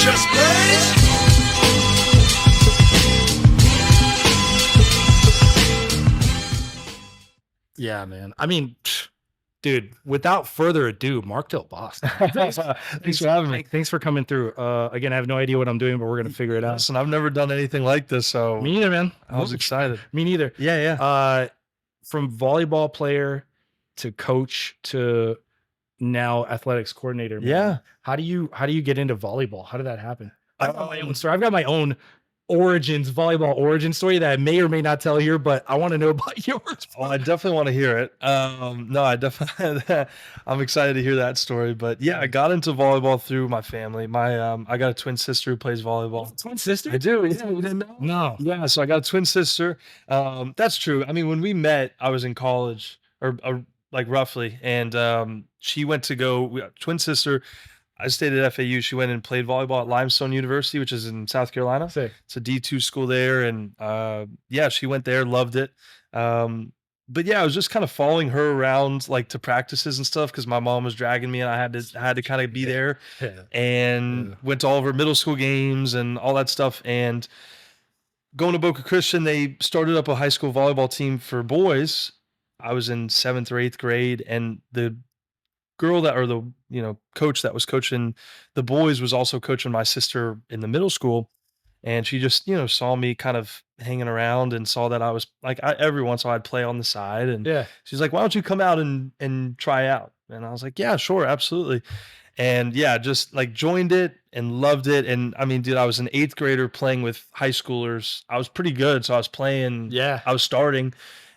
Just blaze. Yeah, man. I mean, dude, without further ado, Mark Delbosque. Thanks for having me. Thanks for coming through. Again, I have no idea what I'm doing, but we're going to figure it out. Listen, I've never done anything like this, so Me neither, man. I was excited. Me neither. Yeah. From volleyball player to coach to now athletics coordinator. Man. Yeah. How do you get into volleyball? How did that happen? I've got my own story. I've got my own volleyball origin story that I may or may not tell here, but I want to know about yours. Oh, I definitely want to hear it. No, I definitely, I'm excited to hear that story. But yeah, I got into volleyball through my family. I got a twin sister who plays volleyball. Twin sister? I do. Yeah, you didn't know? No. Yeah, so I got a twin sister. That's true. I mean, when we met, I was in college, or like roughly, and she went to go. Twin sister. I stayed at FAU. She went and played volleyball at Limestone University, which is in South Carolina. Sick. It's a D2 school there. And yeah, she went there, loved it. But yeah, I was just kind of following her around like to practices and stuff because my mom was dragging me and I had to kind of be there. And went to all of her middle school games and all that stuff. And going to Boca Christian, they started up a high school volleyball team for boys. I was in 7th or 8th grade, and the girl coach that was coaching the boys was also coaching my sister in the middle school. And she just, saw me kind of hanging around and saw that I was like, every once in a while I'd play on the side. And she's like, why don't you come out and try out? And I was like, yeah, sure. Absolutely. And yeah, just like joined it and loved it. And I mean, dude, I was an 8th grader playing with high schoolers. I was pretty good. So I was playing, I was starting.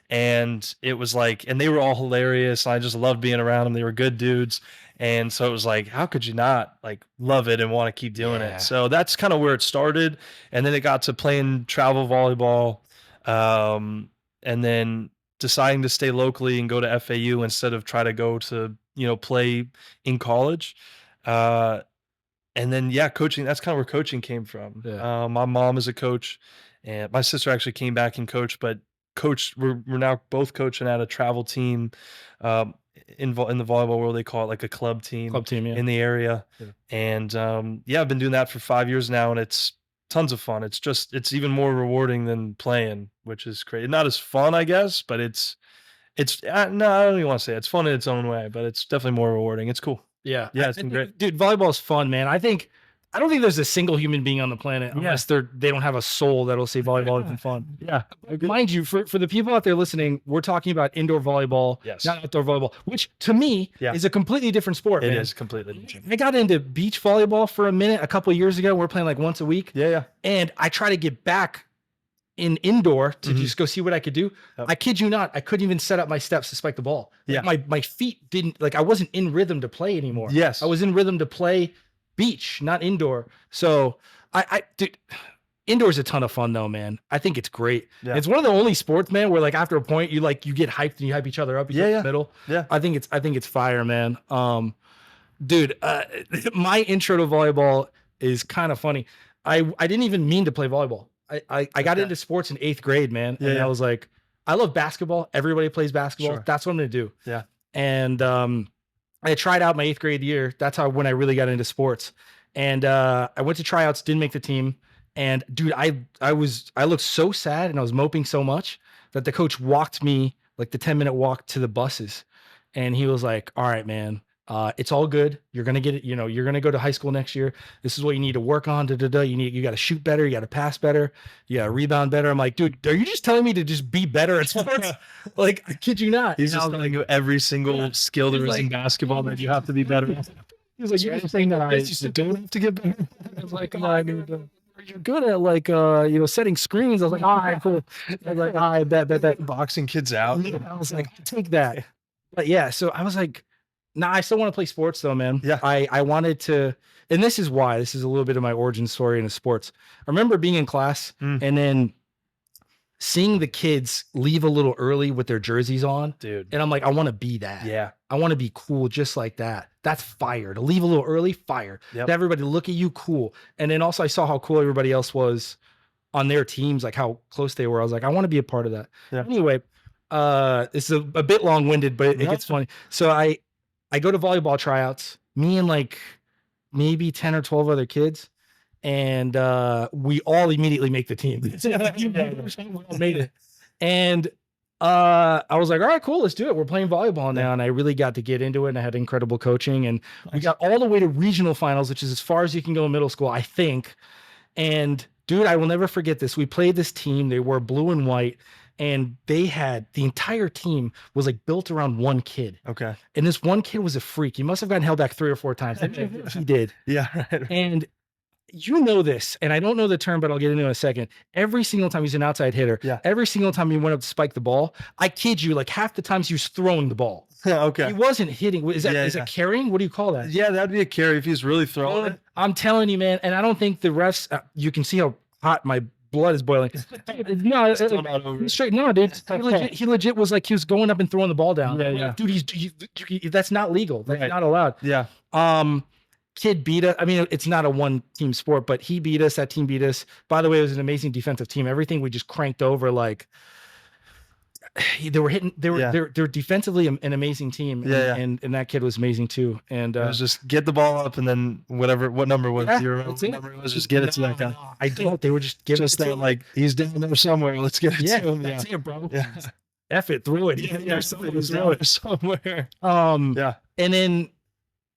And it was like, and they were all hilarious. And I just loved being around them. They were good dudes. And so it was like, how could you not like love it and want to keep doing it? So that's kind of where it started. And then it got to playing travel volleyball. And then deciding to stay locally and go to FAU instead of try to go to, play in college. And then, coaching, that's kind of where coaching came from. My mom is a coach and my sister actually came back and coached, but we're now both coaching at a travel team in the volleyball world. They call it like a club team in the area. And I've been doing that for 5 years now, and it's tons of fun. It's even more rewarding than playing, which is crazy. Not as fun, I guess, but it's no, I don't even want to say it. It's fun in its own way, but it's definitely more rewarding. It's cool. Yeah, it's been great, dude. Volleyball is fun, man. I don't think there's a single human being on the planet unless they don't have a soul that'll say volleyball isn't fun. Mind you, for the people out there listening, we're talking about indoor volleyball, not outdoor volleyball, which to me is a completely different sport. It man. is completely different. I got into beach volleyball for a minute a couple of years ago. We're playing like once a week. And I try to get back in indoor to just go see what I could do. I kid you not, I couldn't even set up my steps to spike the ball. My feet didn't, like I wasn't in rhythm to play anymore. I was in rhythm to play beach, not indoor. So dude, indoor is a ton of fun though, man. I think it's great. It's one of the only sports, man, where like after a point you get hyped and you hype each other up. In the middle. I think it's fire, man. Dude, my intro to volleyball is kind of funny. I didn't even mean to play volleyball. I got into sports in 8th grade, man. And I was like, I love basketball. Everybody plays basketball. That's what I'm gonna do. And I tried out my 8th grade year. That's when I really got into sports. And I went to tryouts, didn't make the team. And dude, I looked so sad and I was moping so much that the coach walked me like the 10-minute walk to the buses. And he was like, all right, man, it's all good. You're going to get it. You're going to go to high school next year. This is what you need to work on. You got to shoot better. You got to pass better. You got to rebound better. I'm like, dude, are you just telling me to just be better at sports? Like, I kid you not. He's just telling you every single skill there is in basketball that you have to be better at. He was like, you're saying that I just don't have to get better. I was like, you're good at like, setting screens. I was like, all right, cool. I was like, all right, bet. Boxing kids out. I was like, take that. But yeah, so I was like, nah, I still want to play sports though, man. I wanted to, and this is why. This is a little bit of my origin story into sports. I remember being in class and then seeing the kids leave a little early with their jerseys on. Dude. And I'm like, I want to be that. I want to be cool just like that. That's fire. To leave a little early, fire. To everybody look at you, cool. And then also I saw how cool everybody else was on their teams, like how close they were. I was like, I want to be a part of that. Anyway, this is a bit long-winded, but it gets funny. So I go to volleyball tryouts, me and like maybe 10 or 12 other kids. and we all immediately make the team. We all made it. And I was like, all right, cool, let's do it. We're playing volleyball now. And I really got to get into it, and I had incredible coaching, and we got all the way to regional finals, which is as far as you can go in middle school, I think. And dude, I will never forget this. We played this team. They wore blue and white, and they had the entire team was like built around one kid. Okay. And this one kid was a freak. He must have gotten held back 3 or 4 times. He did. Yeah. Right. And you know this, and I don't know the term, but I'll get into it in a second. Every single time he's an outside hitter, every single time he went up to spike the ball, I kid you, like half the times he was throwing the ball. Okay. He wasn't hitting. Is that carrying? What do you call that? Yeah, that'd be a carry if he's really throwing it. I'm telling you, man. And I don't think the refs, you can see how hot my blood is boiling. No, straight. No, dude. He legit was like, he was going up and throwing the ball down. Yeah. Dude, that's not legal. That's not allowed. Yeah. Kid beat us. I mean, it's not a one team sport, but he beat us. That team beat us. By the way, it was an amazing defensive team. Everything we just cranked over. Like they were hitting. They're defensively an amazing team. And that kid was amazing too. And it was just get the ball up, and then what number was your number? It was just get it to that guy. I don't. They were just giving just that, like, he's down there somewhere. Let's get it to him. That's it, bro. Yeah. F it, throw it. Somewhere. And then.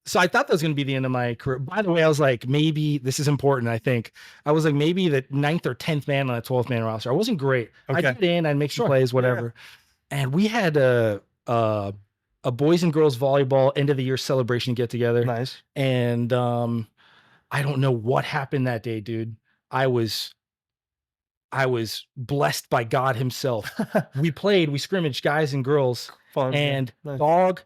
So I thought that was going to be the end of my career. By the way, I was like, maybe this is important. I think I was like maybe the 9th or 10th man on the 12th man roster. I wasn't great. Okay. I got in, I'd make some plays, whatever. And we had a boys and girls volleyball end of the year celebration get together. Nice. And I don't know what happened that day, dude. I was blessed by God himself. We scrimmaged guys and girls. Fun. And nice. Dog.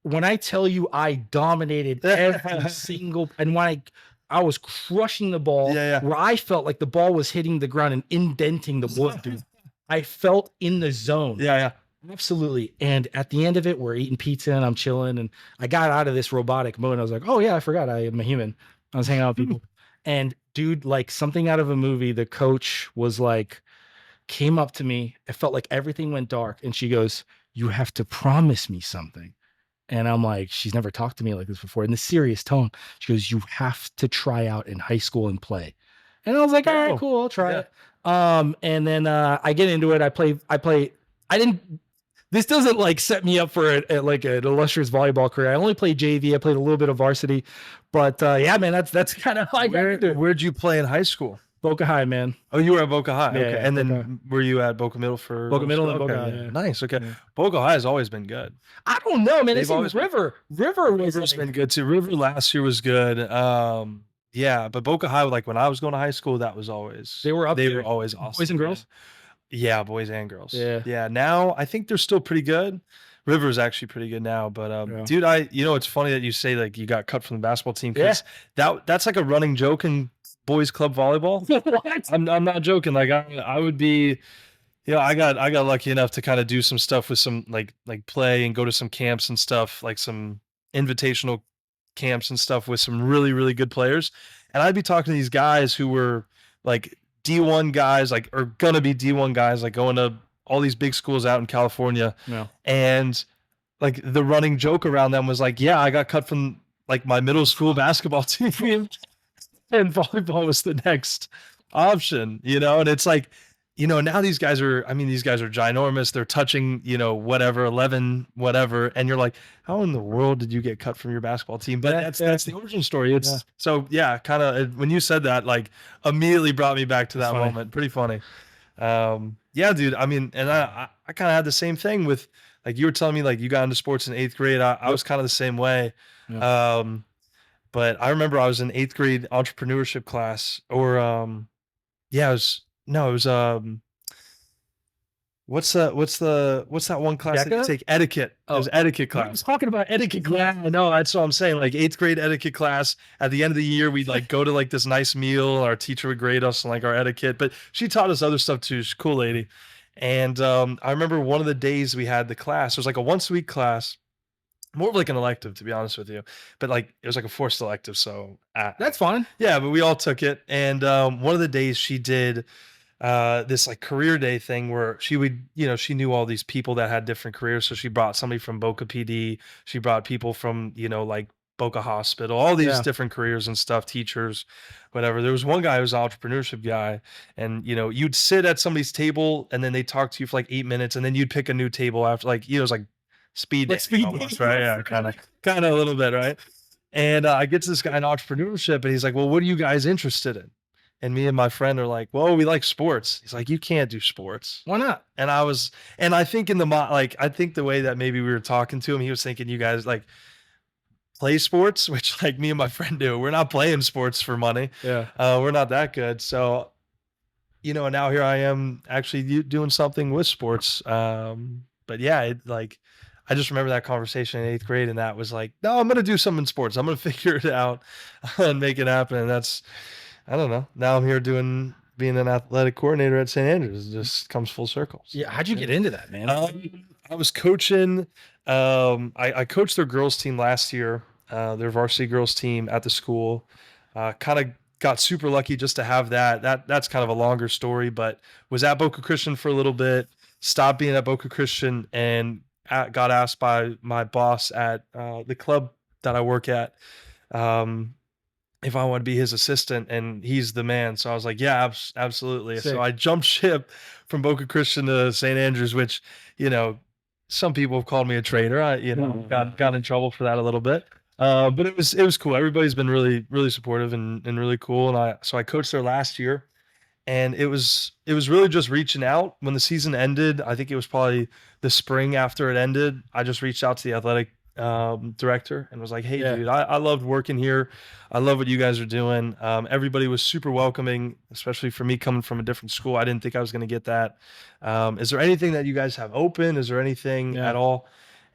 When I tell you I dominated every single, and when I was crushing the ball, where I felt like the ball was hitting the ground and indenting the wood, dude. I felt in the zone. Yeah. Absolutely. And at the end of it, we're eating pizza and I'm chilling, and I got out of this robotic mode. And I was like, oh yeah, I forgot I am a human. I was hanging out with people. And dude, like something out of a movie, the coach was like, came up to me. It felt like everything went dark. And she goes, you have to promise me something. And I'm like, she's never talked to me like this before. In the serious tone, she goes, you have to try out in high school and play. And I was like, all right, cool, I'll try it. And then I get into it. I play. This doesn't like set me up for like an illustrious volleyball career. I only played JV. I played a little bit of varsity, but yeah, man, that's kind of how I got into it. Where'd you play in high school? Boca High, man. Oh, you were at Boca High. Yeah, okay. And then were you at Boca Middle for Boca Middle and Boca High? Yeah. Nice. Okay. Yeah. Boca High has always been good. I don't know, man. They've always River's been good too. River last year was good. Yeah, but Boca High, like when I was going to high school, that was always they were always awesome. Boys and girls? Yeah, boys and girls. Yeah. Yeah. Now I think they're still pretty good. River's actually pretty good now, but dude, it's funny that you say like you got cut from the basketball team, because that's like a running joke in boys club volleyball. What? I'm not joking. Like I would be, I got lucky enough to kind of do some stuff with some like play and go to some camps and stuff, like some invitational camps and stuff with some really, really good players. And I'd be talking to these guys who were like D1 guys, like, or gonna be D1 guys, like going to all these big schools out in California. Yeah. And like the running joke around them was like, yeah, I got cut from like my middle school basketball team and volleyball was the next option, and it's like, now these guys are ginormous. They're touching, whatever, 11, whatever. And you're like, how in the world did you get cut from your basketball team? But that's the origin story. So yeah, kind of when you said that, like immediately brought me back to that moment. Pretty funny. Yeah, dude. I mean, and I kind of had the same thing with, like, you were telling me like you got into sports in 8th grade. I was kind of the same way. Yeah. But I remember I was in 8th grade entrepreneurship class, or what's that one class that you take? Etiquette. It was etiquette class. I was talking about etiquette class. Yeah, no, that's what I'm saying. Like 8th grade etiquette class. At the end of the year, we'd like go to like this nice meal. Our teacher would grade us on like our etiquette, but she taught us other stuff too. She's a cool lady. And I remember one of the days we had the class. It was like a once-a-week class, more of like an elective, to be honest with you. But like it was like a forced elective, so that's fine. Yeah, but we all took it. And one of the days she did this like career day thing where she would, she knew all these people that had different careers. So she brought somebody from Boca PD. She brought people from, like Boca Hospital, all these different careers and stuff, teachers, whatever. There was one guy who was an entrepreneurship guy, and you'd sit at somebody's table and then they talk to you for like 8 minutes, and then you'd pick a new table after, like, it was like speed dating almost, right? Yeah, kind of a little bit, right? And I get to this guy in entrepreneurship, and he's like, well, what are you guys interested in? And me and my friend are like, well, we like sports. He's like, you can't do sports. Why not? And I think I think the way that maybe we were talking to him, he was thinking you guys like play sports, which like me and my friend do. We're not playing sports for money. Yeah. We're not that good. So, now here I am actually doing something with sports. But yeah, I just remember that conversation in 8th grade, and that was like, no, I'm going to do something in sports. I'm going to figure it out and make it happen. And that's, I don't know. Now I'm here being an athletic coordinator at St. Andrews. It just comes full circle. Yeah. How'd you get into that, man? I was coaching. I coached their girls team last year, their varsity girls team at the school. Kind of got super lucky just to have that. That's kind of a longer story, but was at Boca Christian for a little bit, stopped being at Boca Christian, and got asked by my boss at the club that I work at if I want to be his assistant, and he's the man. So I was like, yeah, absolutely. Sick. So I jumped ship from Boca Christian to St. Andrews, which, some people have called me a traitor. I, got in trouble for that a little bit. But it was cool. Everybody's been really, really supportive and really cool. And so I coached there last year, and it was really just reaching out when the season ended. I think it was probably the spring after it ended. I just reached out to the athletic director and was like, hey, dude, I loved working here. I love what you guys are doing. Everybody was super welcoming, especially for me coming from a different school. I didn't think I was going to get that. Is there anything that you guys have open? Is there anything at all?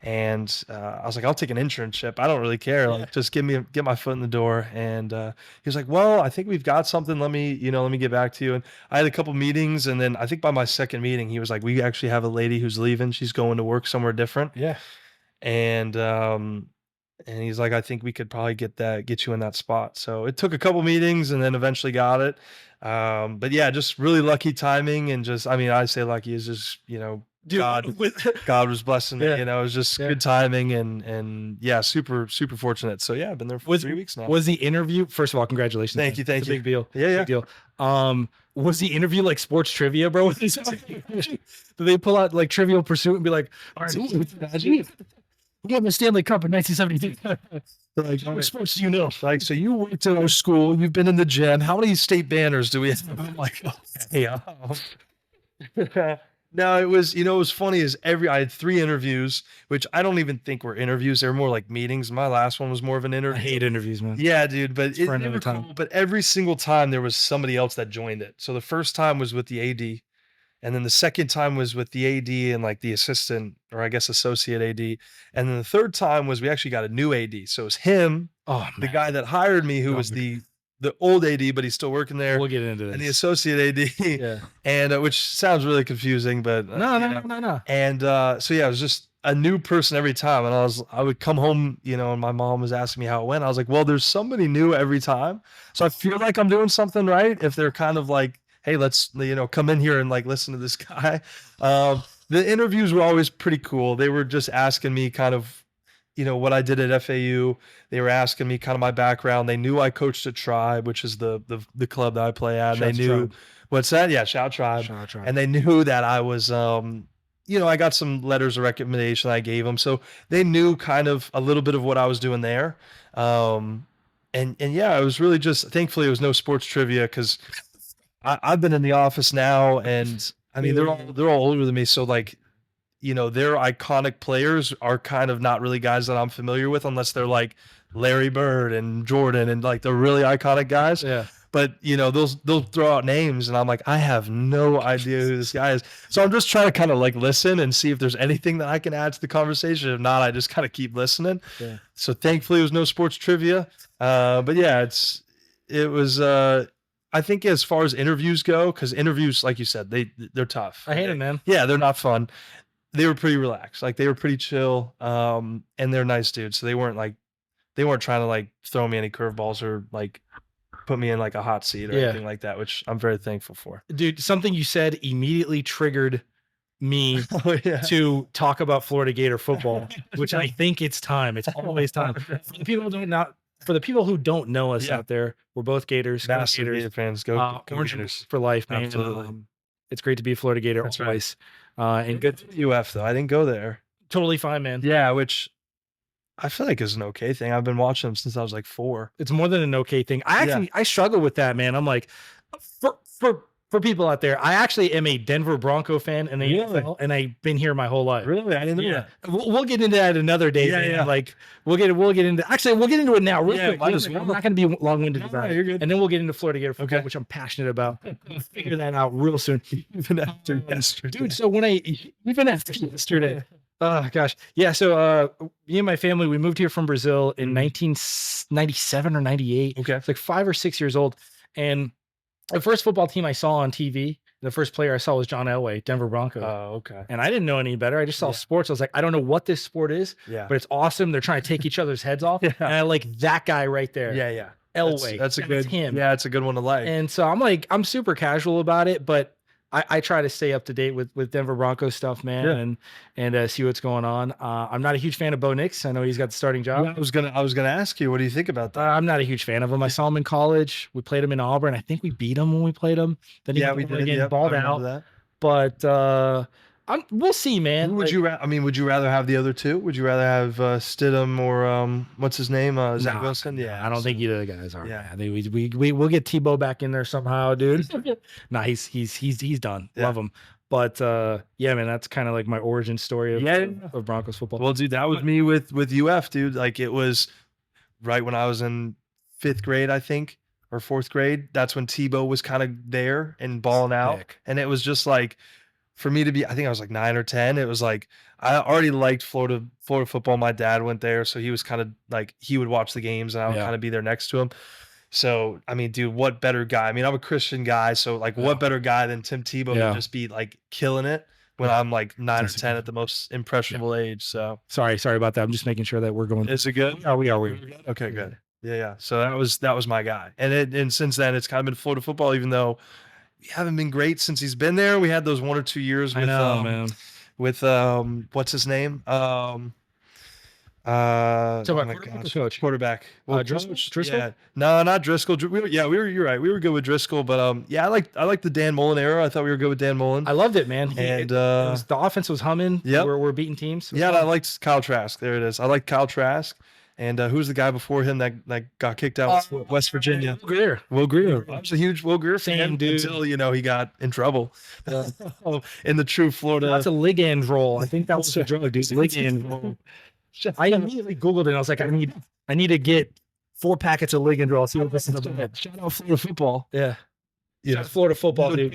And I was like, I'll take an internship. I don't really care. Like, just get my foot in the door. And he was like, well, I think we've got something. Let me get back to you. And I had a couple meetings, and then I think by my second meeting, he was like, we actually have a lady who's leaving. She's going to work somewhere different. Yeah. And he's like, I think we could probably get you in that spot. So it took a couple meetings, and then eventually got it. But yeah, just really lucky timing, and I say lucky is just, God was blessing it. It was just good timing, and yeah, super, super fortunate. So yeah, I've been there for 3 weeks now. Was the interview, first of all, congratulations. Thank you. It's a big deal. Yeah. Big deal. Was the interview like sports trivia, bro? Did they pull out like Trivial Pursuit and be like, all right, we got the Stanley Cup in 1972. Like, what sports do you know? Like, so you went to our school, you've been in the gym. How many state banners do we have? I'm like, okay. No, it was funny is I had 3 interviews, which I don't even think were interviews. They were more like meetings. My last one was more of an interview. I hate interviews, man. Yeah, dude. But they were cool, but every single time there was somebody else that joined it. So the first time was with the AD. And then the second time was with the AD and like the assistant, or I guess associate AD. And then the third time was we actually got a new AD. So it was him, the guy that hired me, who was the old AD, but he's still working there. We'll get into this. And the associate AD, and which sounds really confusing, but no. And so yeah, it was just a new person every time. And I would come home, and my mom was asking me how it went. I was like, well, there's somebody new every time. So I feel like I'm doing something right if they're kind of like, hey, let's, come in here and like listen to this guy. The interviews were always pretty cool. They were just asking me kind of, what I did at FAU. They were asking me kind of my background. They knew I coached at Tribe, which is the club that I play at. And they knew what's that? Yeah, Shout Tribe. And they knew that I was, I got some letters of recommendation I gave them. So they knew kind of a little bit of what I was doing there. And yeah, it was really just, thankfully it was no sports trivia, because I've been in the office now, and I mean, they're all older than me. So like, their iconic players are kind of not really guys that I'm familiar with, unless they're like Larry Bird and Jordan and like the really iconic guys. Yeah. But they'll throw out names, and I'm like, I have no idea who this guy is. So I'm just trying to kind of like listen and see if there's anything that I can add to the conversation. If not, I just kind of keep listening. Yeah. So thankfully it was no sports trivia. But yeah, it was, I think as far as interviews go, because interviews, like you said, they're tough. I hate them, man. Yeah, they're not fun. They were pretty relaxed. Like, they were pretty chill. And they're nice dudes. So they weren't trying to like throw me any curveballs or like put me in like a hot seat or anything like that, which I'm very thankful for. Dude, something you said immediately triggered me to talk about Florida Gator football, which I think it's time. It's always time. For the people who don't know us out there, we're both Gators. Massive Gator fans. Go Orange Gators for life, man. Absolutely. It's great to be a Florida Gator always. And good UF though. I didn't go there. Totally fine, man. Yeah, which I feel like is an okay thing. I've been watching them since I was like 4. It's more than an okay thing. I struggle with that, man. I'm like, for people out there, I actually am a Denver Bronco fan in the NFL, and I've been here my whole life. Really? I didn't know that. We'll get into that another day. Yeah. Like we'll get into. Actually, we'll get into it now. Real quick. I'm not going to be long-winded about it. You're good. And then we'll get into Florida Gator football, which I'm passionate about. We'll figure that out real soon. Even after yesterday, dude. So even after yesterday. Oh gosh. Yeah. So me and my family, we moved here from Brazil in 1997 or 98. Okay. It's like 5 or 6 years old. And the first football team I saw on TV, the first player I saw was John Elway, Denver Broncos. Oh, okay. And I didn't know any better. I just saw sports. I was like, I don't know what this sport is, but it's awesome. They're trying to take each other's heads off. And I like that guy right there. Yeah. Elway. That's a good him. Yeah, it's a good one to like. And so I'm super casual about it, but I try to stay up to date with Denver Broncos stuff, man, and see what's going on. I'm not a huge fan of Bo Nix. I know he's got the starting job. I was gonna ask you, what do you think about that? I'm not a huge fan of him. I saw him in college. We played him in Auburn. I think we beat him when we played him. Then we did. Again, balled out. That. But we'll see, man. Would you rather have the other two? Would you rather have Stidham or what's his name? Zach Wilson? Yeah, I don't think either of the guys are. Yeah, I think we'll get Tebow back in there somehow, dude. He's done. Love him. But yeah, man, that's kind of like my origin story of Broncos football. Well, dude, that was me with UF, dude. Like it was right when I was in 5th grade, I think, or 4th grade. That's when Tebow was kind of there and balling out, and it was just like. For me to be, I think I was like 9 or 10. It was like, I already liked Florida football. My dad went there. So he was kind of like, he would watch the games and I would kind of be there next to him. So, I mean, dude, what better guy? I mean, I'm a Christian guy. So like what better guy than Tim Tebow to just be like killing it when I'm like 9 or 10 at the most impressionable age. So sorry about that. I'm just making sure that we're going. Is it good? We are. Okay, good. Yeah. So that was my guy. And since then it's kind of been Florida football, even though we haven't been great since he's been there. We had those 1 or 2 years with, man. With what's his name? Quarterback. Well, Driscoll? Yeah. No, not Driscoll. You're right. We were good with Driscoll, but I like the Dan Mullen era. I thought we were good with Dan Mullen. I loved it, man. The offense was humming. Yeah, we're beating teams. Yeah, and I liked Kyle Trask. There it is. I like Kyle Trask. And who's the guy before him that got kicked out with West Virginia? Will Greer. I was a huge Will Greer fan until he got in trouble in the true Florida. That's a Ligand roll. I think that was a drug, dude. Ligand roll. I immediately Googled it. And I was like, I need to get 4 packets of Ligand roll. See what this is about. Shout out Florida football. Yeah. Florida football, dude.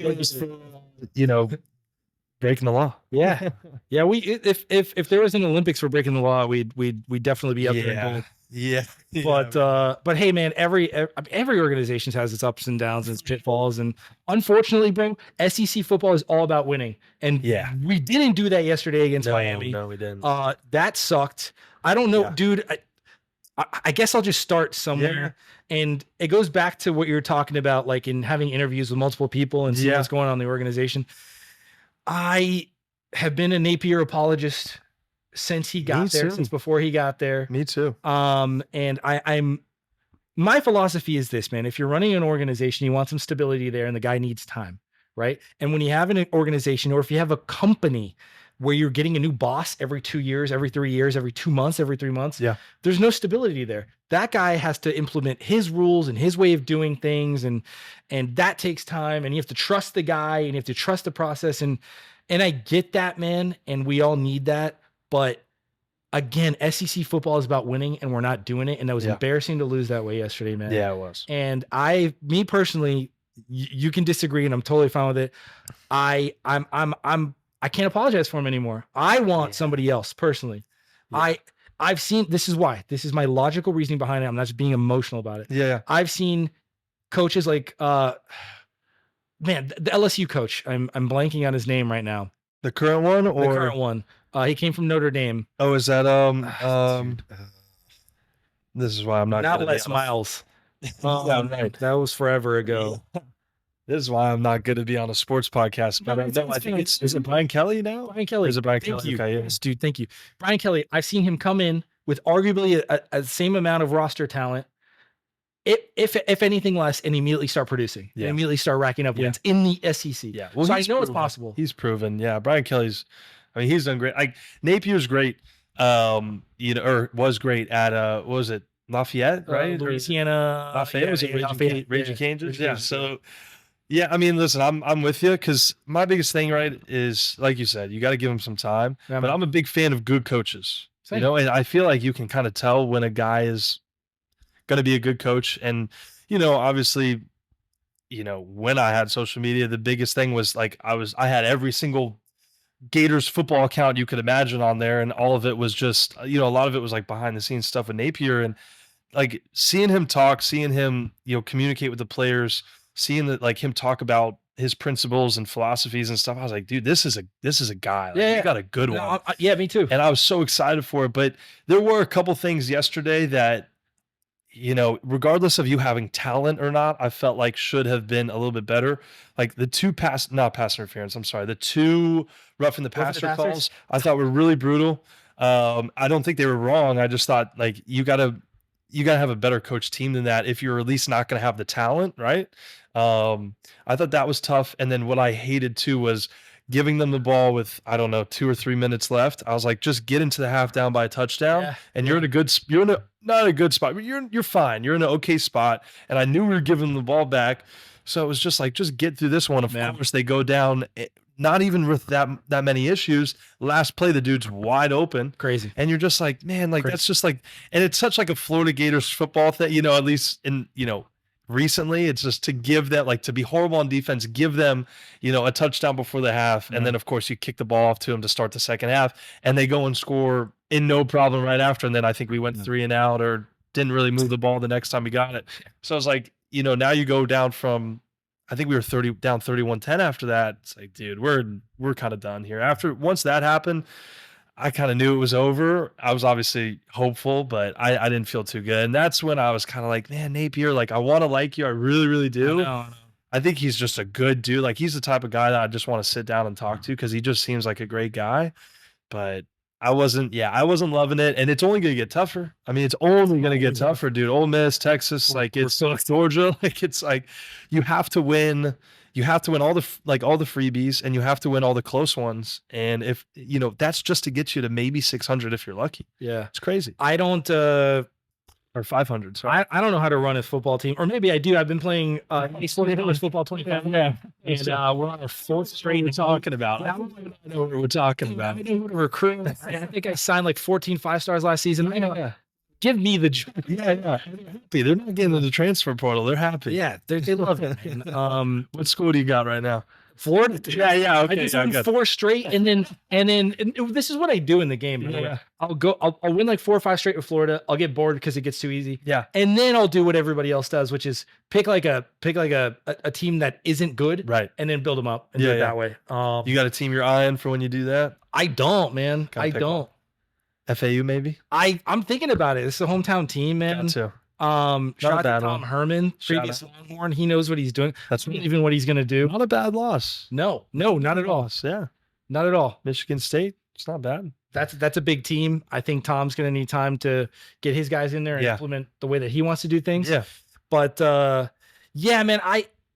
Breaking the law. Yeah. We if there was an Olympics for breaking the law, we'd definitely be up there. Yeah. But hey, man, every organization has its ups and downs and its pitfalls, and unfortunately, bro, SEC football is all about winning. And we didn't do that yesterday against Miami. No, we didn't. That sucked. I don't know, dude. I guess I'll just start somewhere. And it goes back to what you're talking about, like in having interviews with multiple people and seeing what's going on in the organization. I have been a Napier apologist since he got there, since before he got there. Me too. And I'm my philosophy is this, man. If you're running an organization, you want some stability there, and the guy needs time, right? And when you have an organization, or if you have a company where you're getting a new boss every 2 years, every 3 years, every 2 months, every 3 months, there's no stability there. That guy has to implement his rules and his way of doing things, and that takes time, and you have to trust the guy, and you have to trust the process, and I get that, man, and we all need that. But again, SEC football is about winning, and we're not doing it, and that was embarrassing to lose that way yesterday, man. Yeah, it was. And me personally, you can disagree, and I'm totally fine with it. I can't apologize for him anymore. I want somebody else personally. I've seen, this is my logical reasoning behind it. I'm not just being emotional about it. Yeah. I've seen coaches like, the LSU coach, I'm blanking on his name right now. The current one or the current one? He came from Notre Dame. Oh, is that, this is why I'm not Les Miles. Right. That was forever ago. This is why I'm not good to be on a sports podcast. But no, I think is it Brian Kelly now? Brian Kelly. Or is it Brian Thank Kelly? you. Okay, yeah. Yes, dude. Thank you. Brian Kelly. I've seen him come in with arguably a same amount of roster talent, if anything less, and immediately start producing. Yeah. And immediately start racking up wins in the SEC. Yeah. Well, so I know it's possible. He's proven. Yeah. Brian Kelly's, I mean, he's done great. Like Napier's great. You know, or was great at what was it? Lafayette, right? Louisiana. Lafayette was it Raging Cajuns? Yeah. So yeah, I mean, listen, I'm with you because my biggest thing, right, is like you said, you got to give him some time. Yeah, but I'm a big fan of good coaches. Same. You know, and I feel like you can kind of tell when a guy is going to be a good coach. And, you know, obviously, you know, when I had social media, the biggest thing was like I had every single Gators football account you could imagine on there, and all of it was just, you know, a lot of it was like behind the scenes stuff with Napier, and like seeing him talk, seeing him, you know, communicate with the players, seeing that like him talk about his principles and philosophies and stuff. I was like, dude, this is a guy. Like, you got a good one. Yeah, me too. And I was so excited for it. But there were a couple things yesterday that, you know, regardless of you having talent or not, I felt like should have been a little bit better. Like the two not pass interference, I'm sorry. The two roughing the passer calls, I thought were really brutal. I don't think they were wrong. I just thought like you gotta have a better coach team than that if you're at least not gonna have the talent, right? I thought that was tough. And then what I hated too was giving them the ball with, I don't know, 2 or 3 minutes left. I was like, just get into the half down by a touchdown, and you're in a good, not a good spot, but you're fine. You're in an okay spot. And I knew we were giving them the ball back. So it was just like, just get through this one. Of course, they go down, not even with that many issues. Last play, the dude's wide open. Crazy. And you're just like, man, like that's just like, and it's such like a Florida Gators football thing, you know, at least in, you know, recently, it's just to give that, like, to be horrible on defense, give them, you know, a touchdown before the half, and then of course you kick the ball off to them to start the second half, and they go and score in no problem right after. And then I think we went 3 and out, or didn't really move the ball the next time we got it. So I was like, you know, now you go down from, I think we were down 31-10 after that. It's like, dude, we're kind of done here. Once that happened, I kind of knew it was over. I was obviously hopeful, but I didn't feel too good. And that's when I was kind of like, man, Napier, like, I want to like you. I really, really do. I know. I think he's just a good dude. Like, he's the type of guy that I just want to sit down and talk to because he just seems like a great guy. But I wasn't loving it. And it's only going to get tougher. I mean, it's only going to get tougher, dude. Ole Miss, Texas, like, it's Georgia. Like, it's like you have to win. You have to win all the freebies, and you have to win all the close ones. And if, you know, that's just to get you to maybe 600 if you're lucky. Yeah. It's crazy. I don't, or 500. Sorry. I don't know how to run a football team, or maybe I do. I've been playing football 25. Yeah. And we're on our 4th straight. We're talking about. I don't know what we're talking about. I know who to recruit. I think I signed like 14 5-stars last season. I know. Yeah. Give me the job. Yeah. They're not getting in the transfer portal. They're happy. Yeah, they love it. What school do you got right now? Florida. Yeah. Okay. I just 4 straight, and this is what I do in the game. Yeah. I'll win like 4 or 5 straight with Florida. I'll get bored because it gets too easy. Yeah. And then I'll do what everybody else does, which is pick like a team that isn't good, right? And then build them up and do it that way. You got a team you're eyeing for when you do that? I don't, man. I don't. FAU maybe? I'm thinking about it. It's a hometown team, man. Got to. Shout out to Tom Herman, previous Longhorn. He knows what he's doing. That's not even what he's going to do. Not a bad loss. No, not at all. Yeah, not at all. Michigan State, it's not bad. That's a big team. I think Tom's going to need time to get his guys in there and implement the way that he wants to do things. Yeah, but yeah, man,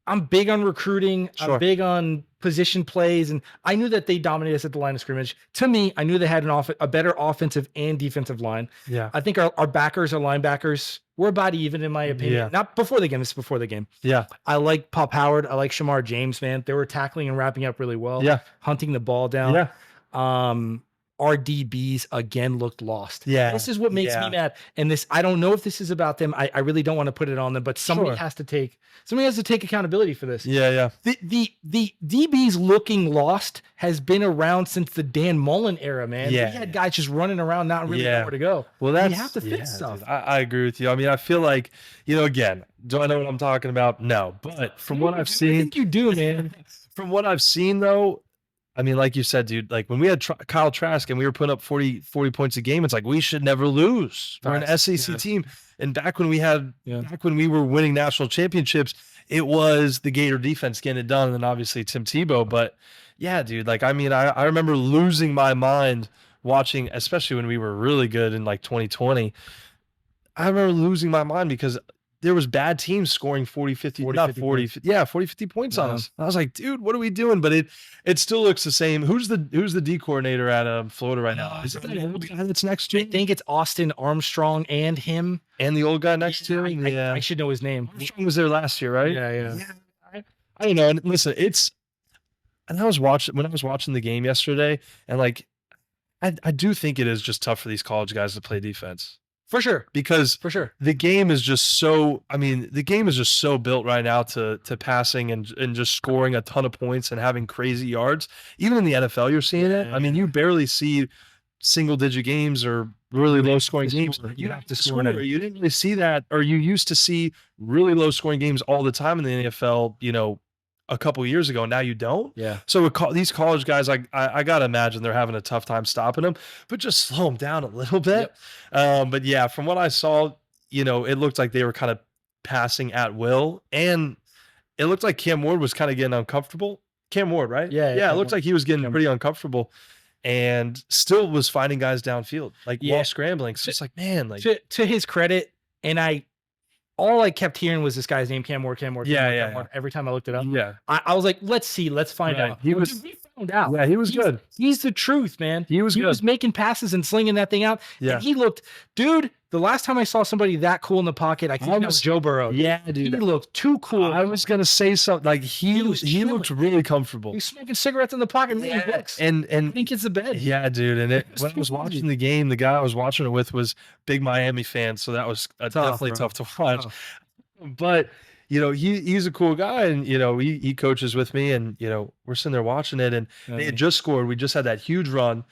I'm big on recruiting. Sure. I'm big on position plays, and I knew that they dominated us at the line of scrimmage. To me, I knew they had a better offensive and defensive line. Yeah, I think our backers, our linebackers, were about even in my opinion. Yeah. Not before the game. This is before the game. Yeah, I like Pop Howard. I like Shamar James. Man, they were tackling and wrapping up really well. Yeah, hunting the ball down. Yeah. Our DBs again looked lost. Yeah. This is what makes me mad. And this, I don't know if this is about them. I really don't want to put it on them, but somebody has to take accountability for this. Yeah. The DBs looking lost has been around since the Dan Mullen era, man. Yeah. We had guys just running around, not really know where to go. Well, you have to fix stuff. Dude, I agree with you. I mean, I feel like, you know, again, do I know what I'm talking about? No. But from what I've seen, I think you do, man. From what I've seen though, I mean, like you said, dude, like when we had Kyle Trask and we were putting up 40 points a game, it's like, we should never lose. We're an SEC team. And back when we were winning national championships, it was the Gator defense getting it done. And then obviously Tim Tebow. But yeah, dude, like, I mean, I remember losing my mind watching, especially when we were really good in like 2020. I remember losing my mind because there was bad teams scoring 40, 50 points on us. I was like, dude, what are we doing? But it still looks the same. Who's the D coordinator at Florida right now? Is it that old guy that's next to him? I think it's Austin Armstrong and him. And the old guy next to him? Yeah. I should know his name. Armstrong was there last year, right? Yeah. I don't know. And listen, and I was watching the game yesterday, and like, I do think it is just tough for these college guys to play defense. For sure. Because the game is just so, built right now to passing and just scoring a ton of points and having crazy yards. Even in the NFL, you're seeing it. I mean, you barely see single digit games or really low scoring games. You have to score. You didn't really see that, or you used to see really low scoring games all the time in the NFL, you know, a couple of years ago. Now you don't. Yeah. So with these college guys, I gotta imagine they're having a tough time stopping them, but just slow them down a little bit. But yeah, from what I saw, you know, it looked like they were kind of passing at will, and it looked like Cam Ward was kind of getting uncomfortable. Cam Ward, right? Yeah. It looked like he was getting pretty uncomfortable, and still was finding guys downfield, like while scrambling. So it's like, man, like to his credit, and all I kept hearing was this guy's name, Cam Ward. Yeah. Every time I looked it up. Yeah. I was like, let's find out. We found out. Yeah, he was good. He's the truth, man. He was good. He was making passes and slinging that thing out. Yeah. And he looked, dude, the last time I saw somebody that cool in the pocket, I think it was Joe Burrow. Yeah, dude. He looked too cool. I was going to say something. Like, he looked really comfortable. He's smoking cigarettes in the pocket. And I think it's the bed. Yeah, dude. And when I was watching the game, the guy I was watching it with was big Miami fan. So that was definitely tough to watch. But, you know, he's a cool guy, and, you know, he coaches with me, and, you know, we're sitting there watching it, and they had just scored. We just had that huge run.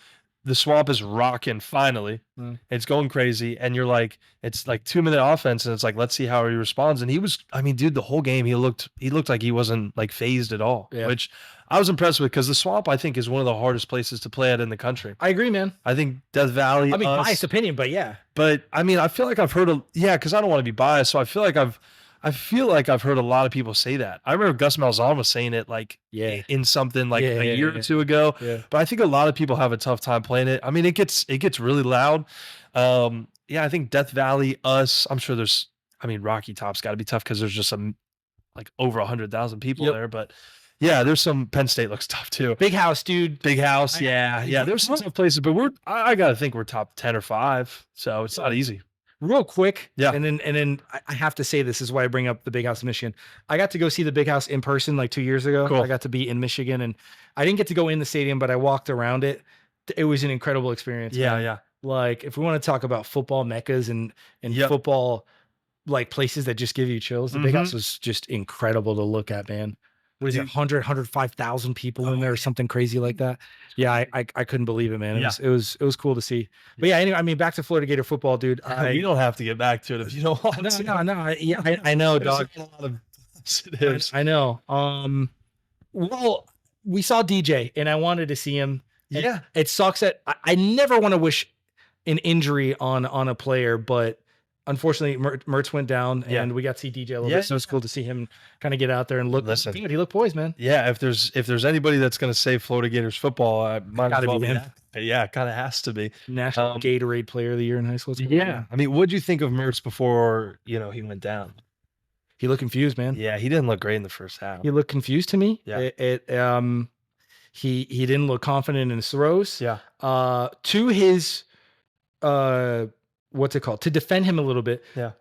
The Swamp is rocking finally. It's going crazy. And you're like, it's like 2-minute offense, and it's like, let's see how he responds. And he was, I mean, dude, the whole game, he looked like he wasn't like phased at all, which I was impressed with, because the Swamp, I think, is one of the hardest places to play at in the country. I agree, man. I think Death Valley. I mean, biased opinion, but yeah. But I mean, I feel like I've heard because I don't want to be biased. So I feel like I've heard a lot of people say that. I remember Gus Malzahn was saying it like in something like a year or two ago. Yeah. But I think a lot of people have a tough time playing it. I mean, it gets really loud. I think Death Valley, I'm sure Rocky Top's got to be tough because there's just some like over 100,000 people there. But yeah, there's some. Penn State looks tough too. Big House, dude. Big House. Yeah. There's some tough places, but I gotta think we're top 10 or 5. So it's not easy. Real quick, and then I have to say, this is why I bring up the Big House in Michigan. I got to go see the Big House in person like 2 years ago. Cool. I got to be in Michigan, and I didn't get to go in the stadium, but I walked around it. It was an incredible experience. Yeah. Like, if we want to talk about football meccas and football like places that just give you chills, the Big House was just incredible to look at, man. What is it, 105,000 people in there or something crazy like that? Yeah, I couldn't believe it, man. It was cool to see. But yeah, anyway, I mean, back to Florida Gator football, dude. You don't have to get back to it if you don't want to. No. I know, dog. A lot of positives. I know. Well, we saw DJ, and I wanted to see him. Yeah. It sucks that I never want to wish an injury on a player, but unfortunately, Mertz went down, and we got to see DJ a little bit. So it's cool to see him kind of get out there and look. Listen, good. He looked poised, man. Yeah, if there's anybody that's going to save Florida Gators football, might as well be him. Yeah, it kind of has to be. National Gatorade Player of the Year in high school. Yeah. I mean, what'd you think of Mertz before, he went down? He looked confused, man. Yeah, he didn't look great in the first half. He looked confused to me. Yeah. He didn't look confident in his throws. Yeah. To his what's it called? To defend him a little bit. Yeah.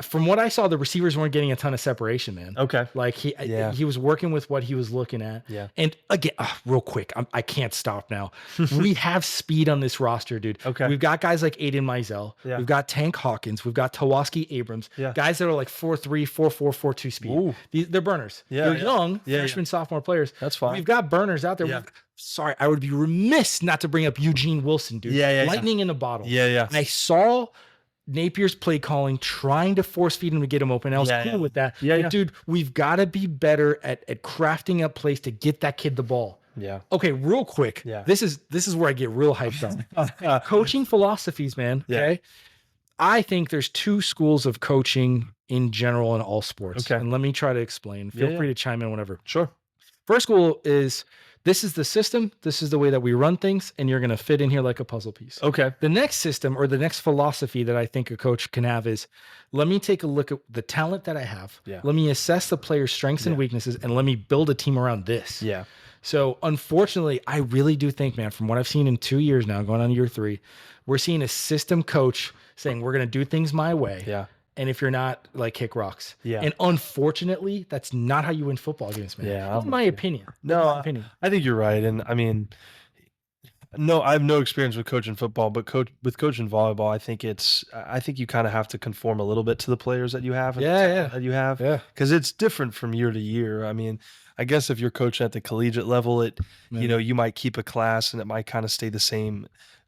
From what I saw, the receivers weren't getting a ton of separation, man. Okay. Like he was working with what he was looking at. Yeah. And again, real quick, I can't stop now. We have speed on this roster, dude. Okay. We've got guys like Aiden Mizell. Yeah. We've got Tank Hawkins. We've got Tawaski Abrams. Yeah. Guys that are like 4.3, 4.4, 4.2 speed. Ooh. They're burners. Yeah. They're young freshman, sophomore players. That's fine. We've got burners out there. Yeah. Sorry, I would be remiss not to bring up Eugene Wilson, dude. Lightning in a bottle. Yeah. I saw Napier's play calling, trying to force feed him to get him open. I was cool with that. Yeah. Dude, we've got to be better at crafting up plays to get that kid the ball. Yeah. Okay, real quick. Yeah. This is where I get real hyped on. Coaching philosophies, man. Yeah. Okay. I think there's two schools of coaching in general in all sports. Okay. And let me try to explain. Feel free to chime in whenever. Sure. First school is, this is the system. This is the way that we run things, and you're going to fit in here like a puzzle piece. Okay. The next system, or the next philosophy that I think a coach can have, is, let me take a look at the talent that I have. Yeah. Let me assess the player's strengths and weaknesses, and let me build a team around this. Yeah. So unfortunately, I really do think, man, from what I've seen in 2 years now, going on year 3, we're seeing a system coach saying, we're going to do things my way. Yeah. And if you're not, like, kick rocks. Yeah. And unfortunately, that's not how you win football games, man. Yeah. In my opinion. No, my opinion. I think you're right. And I mean, no, I have no experience with coaching football, but with coaching volleyball, I think you kind of have to conform a little bit to the players that you have. That you have. Yeah. Because it's different from year to year. I mean, I guess if you're coaching at the collegiate level, you might keep a class and it might kind of stay the same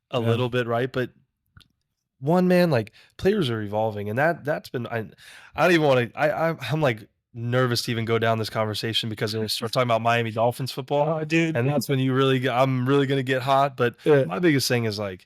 a little bit, right? But like, players are evolving, and that's been, I don't even want to, I'm like nervous to even go down this conversation because we start talking about Miami Dolphins football, dude. and that's when I'm really going to get hot. But my biggest thing is, like,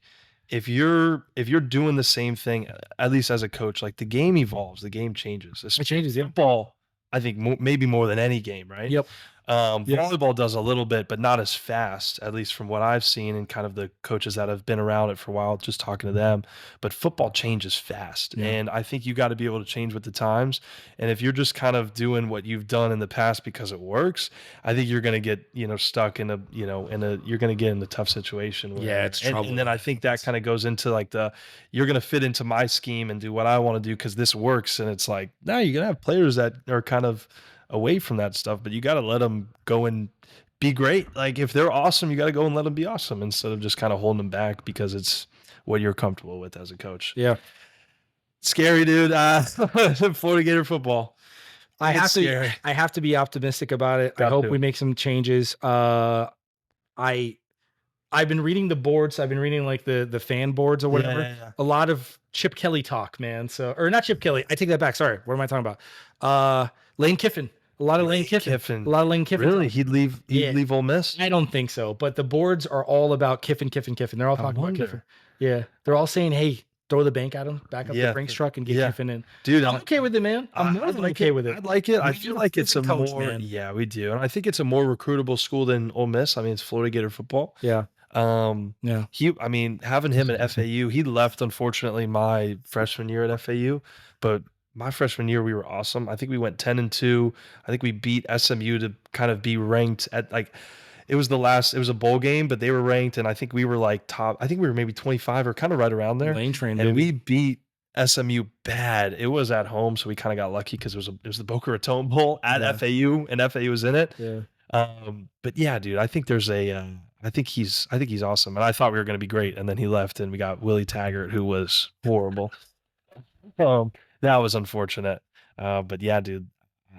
if you're doing the same thing, at least as a coach, like, the game evolves, the game changes. It changes, yeah. Football, I think maybe more than any game, right? Yep. Volleyball does a little bit, but not as fast, at least from what I've seen and kind of the coaches that have been around it for a while, just talking to them. But football changes fast. Yeah. And I think you got to be able to change with the times. And if you're just kind of doing what you've done in the past because it works, I think you're going to get, stuck in you're going to get in a tough situation. It's trouble. And then I think that kind of goes into, like, you're going to fit into my scheme and do what I want to do because this works. And it's like, now you're going to have players that are kind of away from that stuff, but you got to let them go and be great. Like, if they're awesome, you got to go and let them be awesome instead of just kind of holding them back because it's what you're comfortable with as a coach. Yeah. Scary, dude. Florida Gator football. I have to be optimistic about it. I hope we make some changes. I've been reading the boards. I've been reading, like, the fan boards or whatever. Yeah. A lot of Chip Kelly talk, man. Or not Chip Kelly. I take that back. Sorry. What am I talking about? Lane Kiffin. A lot of Lane Kiffin. A lot of Lane Kiffin. Really? He'd leave Ole Miss? I don't think so. But the boards are all about Kiffin. They're all talking about Kiffin. Yeah. They're all saying, hey, throw the bank at him, back up the Brinks truck and get Kiffin in. Dude, I'm okay with it, man. I'm more than okay with it. I'd like it. I feel like it's a coach, more, man. Yeah, we do. And I think it's a more recruitable school than Ole Miss. I mean, it's Florida Gator football. Yeah. Having him at FAU, he left, unfortunately, my freshman year at FAU, but my freshman year, we were awesome. I think we went 10-2. I think we beat SMU to kind of be ranked at, like, it was a bowl game, but they were ranked, and I think we were, like, top. I think we were maybe 25 or kind of right around there. Lane Train, and we beat SMU bad. It was at home, so we kind of got lucky because it was the Boca Raton Bowl at FAU, and FAU was in it. Yeah. But yeah, dude, I think there's I think he's awesome, and I thought we were going to be great, and then he left, and we got Willie Taggart, who was horrible. That was unfortunate. But yeah, dude,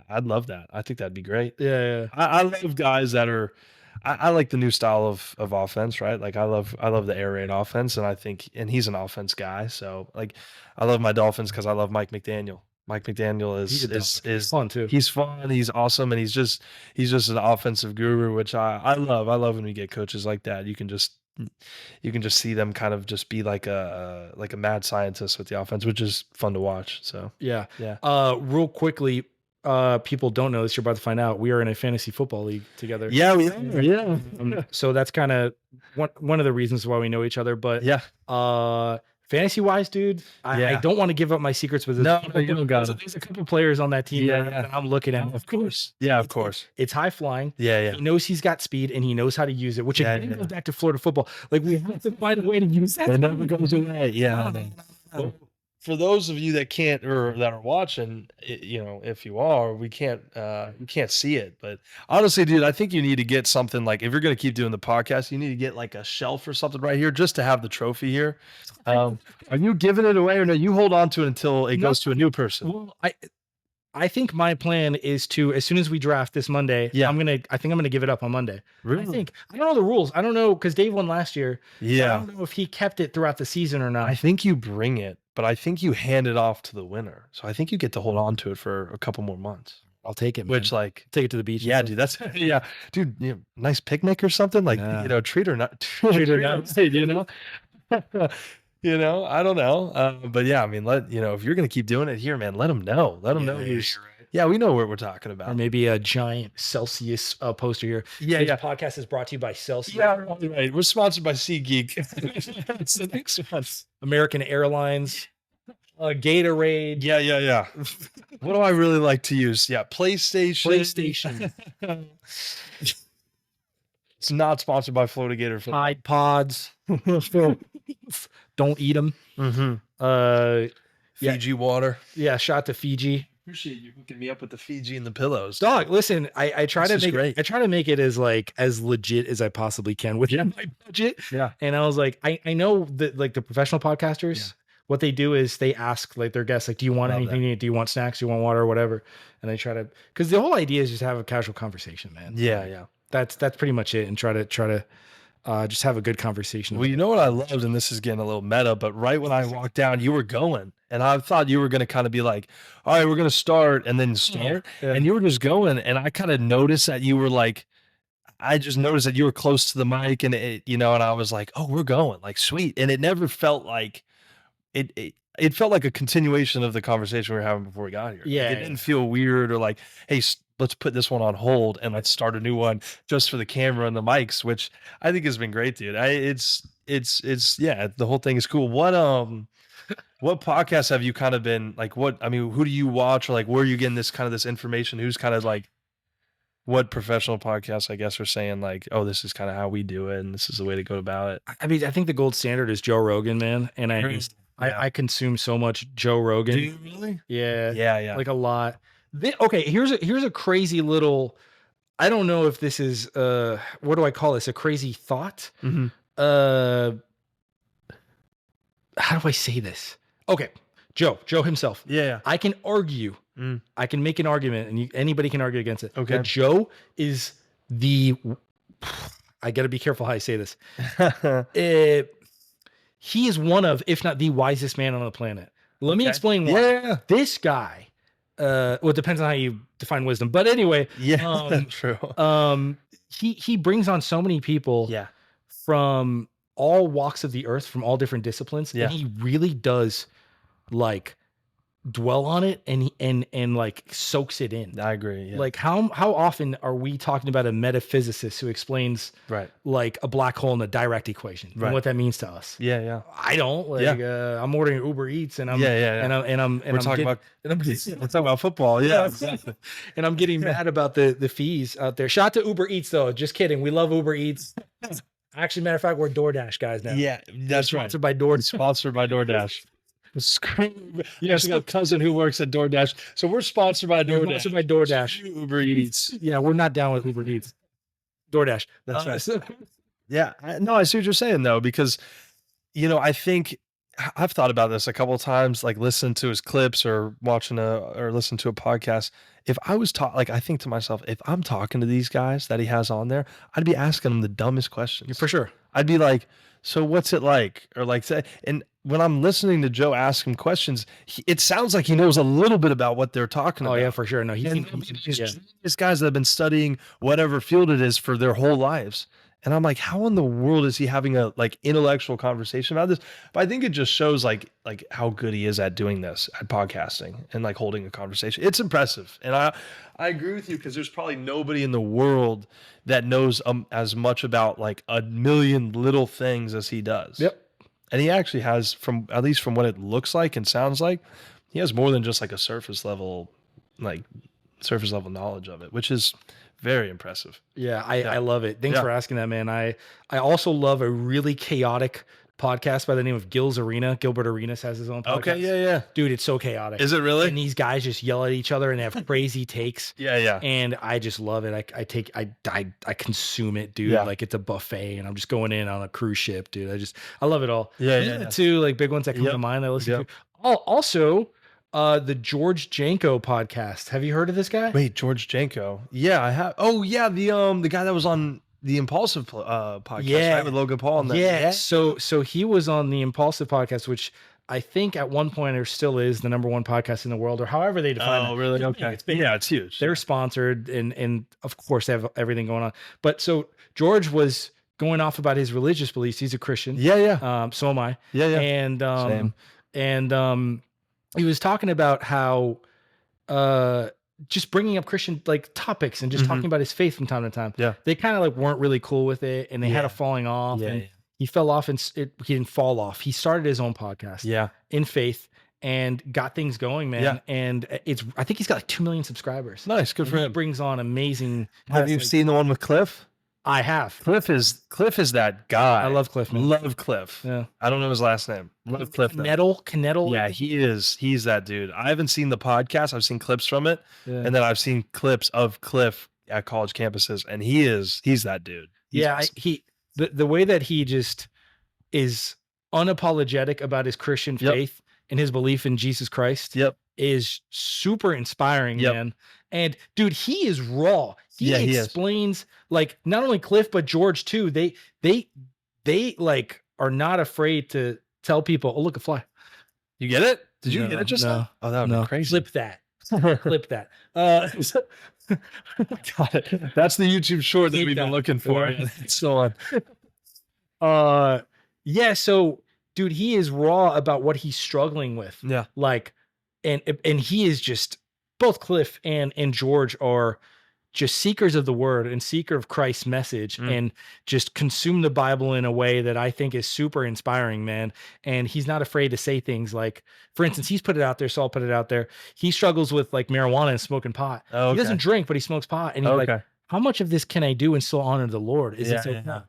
I'd love that. I think that'd be great. Yeah. I love guys that are. I like the new style of offense, right? Like, I love the air raid offense, and he's an offense guy. So, like, I love my Dolphins because I love Mike McDaniel. Mike McDaniel is fun too. He's fun. He's awesome, and he's just an offensive guru, which I love. I love when we get coaches like that. You can just see them kind of just be like a mad scientist with the offense, which is fun to watch. So yeah. Real quickly, people don't know this. You're about to find out. We are in a fantasy football league together. Yeah, we are. Yeah. So that's kind of one of the reasons why we know each other. But fantasy wise, dude, I don't want to give up my secrets with this. No, you don't got it. There's a couple players on that team that I'm looking at. Of course. Yeah, of course. It's high flying. Yeah. He knows he's got speed and he knows how to use it, which again goes back to Florida football. Like, we have to find a way to use that. It never goes away. Yeah. Well, for those of you that can't, or that are watching, if you are, you can't see it. But honestly, dude, I think you need to get something, like, if you're going to keep doing the podcast, you need to get, like, a shelf or something right here just to have the trophy here. Are you giving it away, or no? You hold on to it until it goes to a new person. Well, I think my plan is to, as soon as we draft this Monday, I think I'm gonna give it up on Monday. Really? I don't know the rules. I don't know, because Dave won last year. Yeah. I don't know if he kept it throughout the season or not. I think you bring it, but I think you hand it off to the winner. So I think you get to hold on to it for a couple more months. I'll take it, man. Which like take it to the beach. Yeah, dude. That's yeah, dude. Nice picnic or something. Like treat or not. Treat or not. You know. I don't know. But yeah, I mean, if you're gonna keep doing it here, man, let them know. Let them know. Yeah, we know what we're talking about. Or maybe a giant Celcius poster here. Yeah, This podcast is brought to you by Celcius. Yeah, right. We're sponsored by SeaGeek. That's the next one. American Airlines. Gatorade. Yeah. What do I really like to use? Yeah, PlayStation. It's not sponsored by Florida Gator. Tide Pods. Don't eat them. Fiji water. Yeah, shout out to Fiji. Appreciate you hooking me up with the Fiji and the pillows. Dog, listen, I try to make it as legit as I possibly can within my budget. Yeah. And I was like, I know that like the professional podcasters, what they do is they ask like their guests, like, do you want anything? Do you want snacks? Do you want water or whatever? And they try to, because the whole idea is just have a casual conversation, man. Yeah. That's pretty much it. And try to just have a good conversation. Well, you know what I loved, and this is getting a little meta, but right when I walked down, you were going. And I thought you were going to kind of be like, all right, we're going to start and then start. Yeah. And you were just going. And I kind of noticed that you were like, I just noticed that you were close to the mic and and I was like, oh, we're going, like, sweet. And it never felt like it felt like a continuation of the conversation we were having before we got here. Yeah. Like, it didn't feel weird or like, hey, let's put this one on hold and let's start a new one just for the camera and the mics, which I think has been great, dude. It's the whole thing is cool. What podcasts have you kind of been like, who do you watch, or like where are you getting this information? Who's kind of like, what professional podcasts, I guess, are saying like, oh, this is kind of how we do it and this is the way to go about it? I mean, I think the gold standard is Joe Rogan, man. And I consume so much Joe Rogan. Do you really? Yeah. Yeah. Like a lot. Okay, here's a crazy little, I don't know if this is what do I call this? A crazy thought? How do I say this? Okay, Joe himself. Yeah. I can argue. I can make an argument, and anybody can argue against it. Okay. But Joe is I got to be careful how I say this. He is one of, if not the wisest man on the planet. Let me explain why. Yeah. This guy, well, it depends on how you define wisdom. But anyway, true. He brings on so many people from all walks of the earth, from all different disciplines. And he really does like dwell on it and like soaks it in. I agree. Yeah. Like how often are we talking about a metaphysicist who explains like a black hole in a direct equation and what that means to us? Yeah. I don't I'm ordering Uber Eats and I'm we're talking about football. Yeah, exactly. And I'm getting mad about the fees out there. Shout out to Uber Eats though. Just kidding. We love Uber Eats. Actually, matter of fact, we're DoorDash guys now. Yeah, that's right. Sponsored by DoorDash. Sponsored by DoorDash. Yes, I got a cousin who works at DoorDash, so we're sponsored by DoorDash. Sponsored by DoorDash. Uber Eats. Yeah, we're not down with Uber Eats. DoorDash. That's right. I see what you're saying though, because I think I've thought about this a couple of times, like listening to his clips or watching or listening to a podcast. If I was I think to myself, if I'm talking to these guys that he has on there, I'd be asking them the dumbest questions. For sure. I'd be like, so what's it like? Or like, and when I'm listening to Joe ask him questions, it sounds like he knows a little bit about what they're talking about. Oh yeah, for sure. No, these guys that have been studying whatever field it is for their whole lives. And I'm like, how in the world is he having a like intellectual conversation about this? But I think it just shows like how good he is at doing this, at podcasting and like holding a conversation. It's impressive. And I agree with you, because there's probably nobody in the world that knows as much about like a million little things as he does. Yep. And he actually has, at least from what it looks like and sounds like, he has more than just like a surface level knowledge of it, which is very impressive. Yeah, I love it. Thanks for asking that, man. I also love a really chaotic podcast by the name of Gil's Arena. Gilbert Arenas has his own podcast. Okay, yeah. Dude, it's so chaotic. Is it really? And these guys just yell at each other and they have crazy takes. Yeah. And I just love it. I consume it, dude. Yeah. Like it's a buffet and I'm just going in on a cruise ship, dude. I love it all. Yeah. Two like big ones that come to mind I listen to. Also, the George Janko podcast. Have you heard of this guy? Wait, George Janko. Yeah, I have. Oh yeah, the guy that was on the Impulsive podcast, right, with Logan Paul. And So he was on the Impulsive podcast, which I think at one point there still is the #1 podcast in the world, or however they define it. Oh, really? Okay. It's big. Yeah, it's huge. They're sponsored, and of course they have everything going on. But so George was going off about his religious beliefs. He's a Christian. Yeah. So am I. Yeah. And he was talking about how just bringing up Christian like topics and just talking about his faith from time to time. Yeah. They kind of like weren't really cool with it, and they had a falling off. And he fell off, and he didn't fall off. He started his own podcast. In faith, and got things going, man. Yeah. And I think he's got like 2 million subscribers. Nice, good for him. He brings on amazing. Have you seen the one with Cliff? I have. Cliff is that guy. I love Cliff, man. Love Cliff. Yeah. I don't know his last name. Love Cliff. Knettle. Yeah, he's that dude. I haven't seen the podcast. I've seen clips from it. Yeah. And then I've seen clips of Cliff at college campuses, and he's that dude. He's awesome. The way that he just is unapologetic about his Christian faith and his belief in Jesus Christ is super inspiring, man. And dude, he is raw. He explains like not only Cliff but George too. They like are not afraid to tell people, "Oh, look, a fly." You get it? Did you get it just now? Oh, that would be crazy. Clip that. Clip that. Got it. That's the YouTube short that we've been looking for. It's still on. Yeah. So, dude, he is raw about what he's struggling with. Yeah. Like, and he is just both Cliff and George are just seekers of the word and seeker of Christ's message and just consume the Bible in a way that I think is super inspiring, man. And he's not afraid to say things like, for instance, he's put it out there. So I'll put it out there. He struggles with like marijuana and smoking pot. Oh, okay. He doesn't drink, but he smokes pot. And he's like, how much of this can I do and still honor the Lord? Is it okay?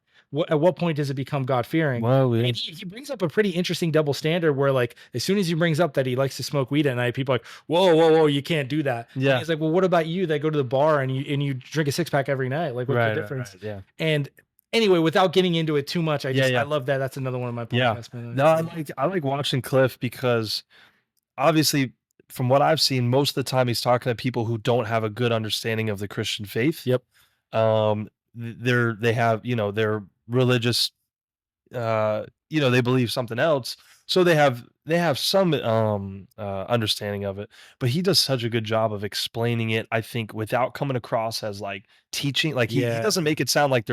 At what point does it become God-fearing? Well, and he brings up a pretty interesting double standard where, like, as soon as he brings up that he likes to smoke weed at night, people are like, whoa, you can't do that. Yeah. And he's like, well, what about you that go to the bar and you drink a 6-pack every night? Like, what's the difference? Right, yeah. And anyway, without getting into it too much, I love that. That's another one of my podcasts. Yeah. No, I like watching Cliff because obviously, from what I've seen, most of the time he's talking to people who don't have a good understanding of the Christian faith. Yep. They have, they're religious, they believe something else, so they have some understanding of it, but he does such a good job of explaining it, I think, without coming across as like teaching. Like he doesn't make it sound like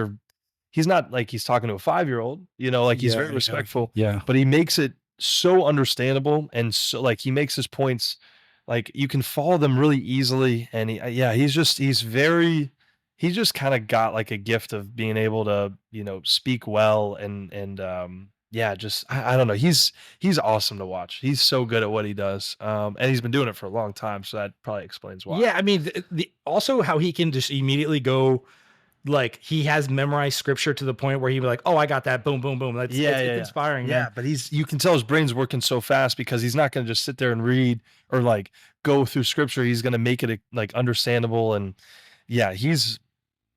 he's not like he's talking to a 5-year-old, like he's very respectful, but he makes it so understandable, and so like he makes his points like you can follow them really easily. And he just kind of got like a gift of being able to, speak well and I don't know. He's awesome to watch. He's so good at what he does. And he's been doing it for a long time. So that probably explains why. Yeah. I mean, also how he can just immediately go, like he has memorized scripture to the point where he'd be like, oh, I got that. Boom, boom, boom. It's inspiring. Yeah. Man. But you can tell his brain's working so fast because he's not going to just sit there and read or like go through scripture. He's going to make it like understandable. And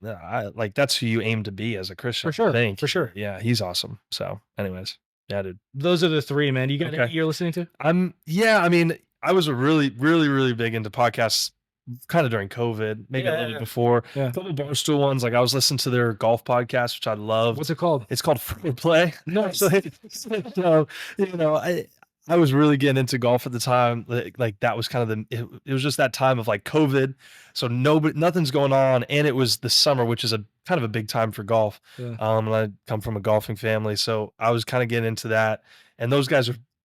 that's who you aim to be as a Christian. For sure. For sure. Yeah. He's awesome. So anyways, yeah, dude. Those are the three, man. You got any you're listening to? I mean, I was really, really, really big into podcasts kind of during COVID, maybe a little bit before. Yeah. A couple Barstool ones. Like I was listening to their golf podcast, which I love. What's it called? It's called Foreplay. Nice. So, I was really getting into golf at the time. Like that was kind of it was just that time of like COVID. So nothing's going on. And it was the summer, which is a kind of a big time for golf. Yeah. And I come from a golfing family. So I was kind of getting into that. And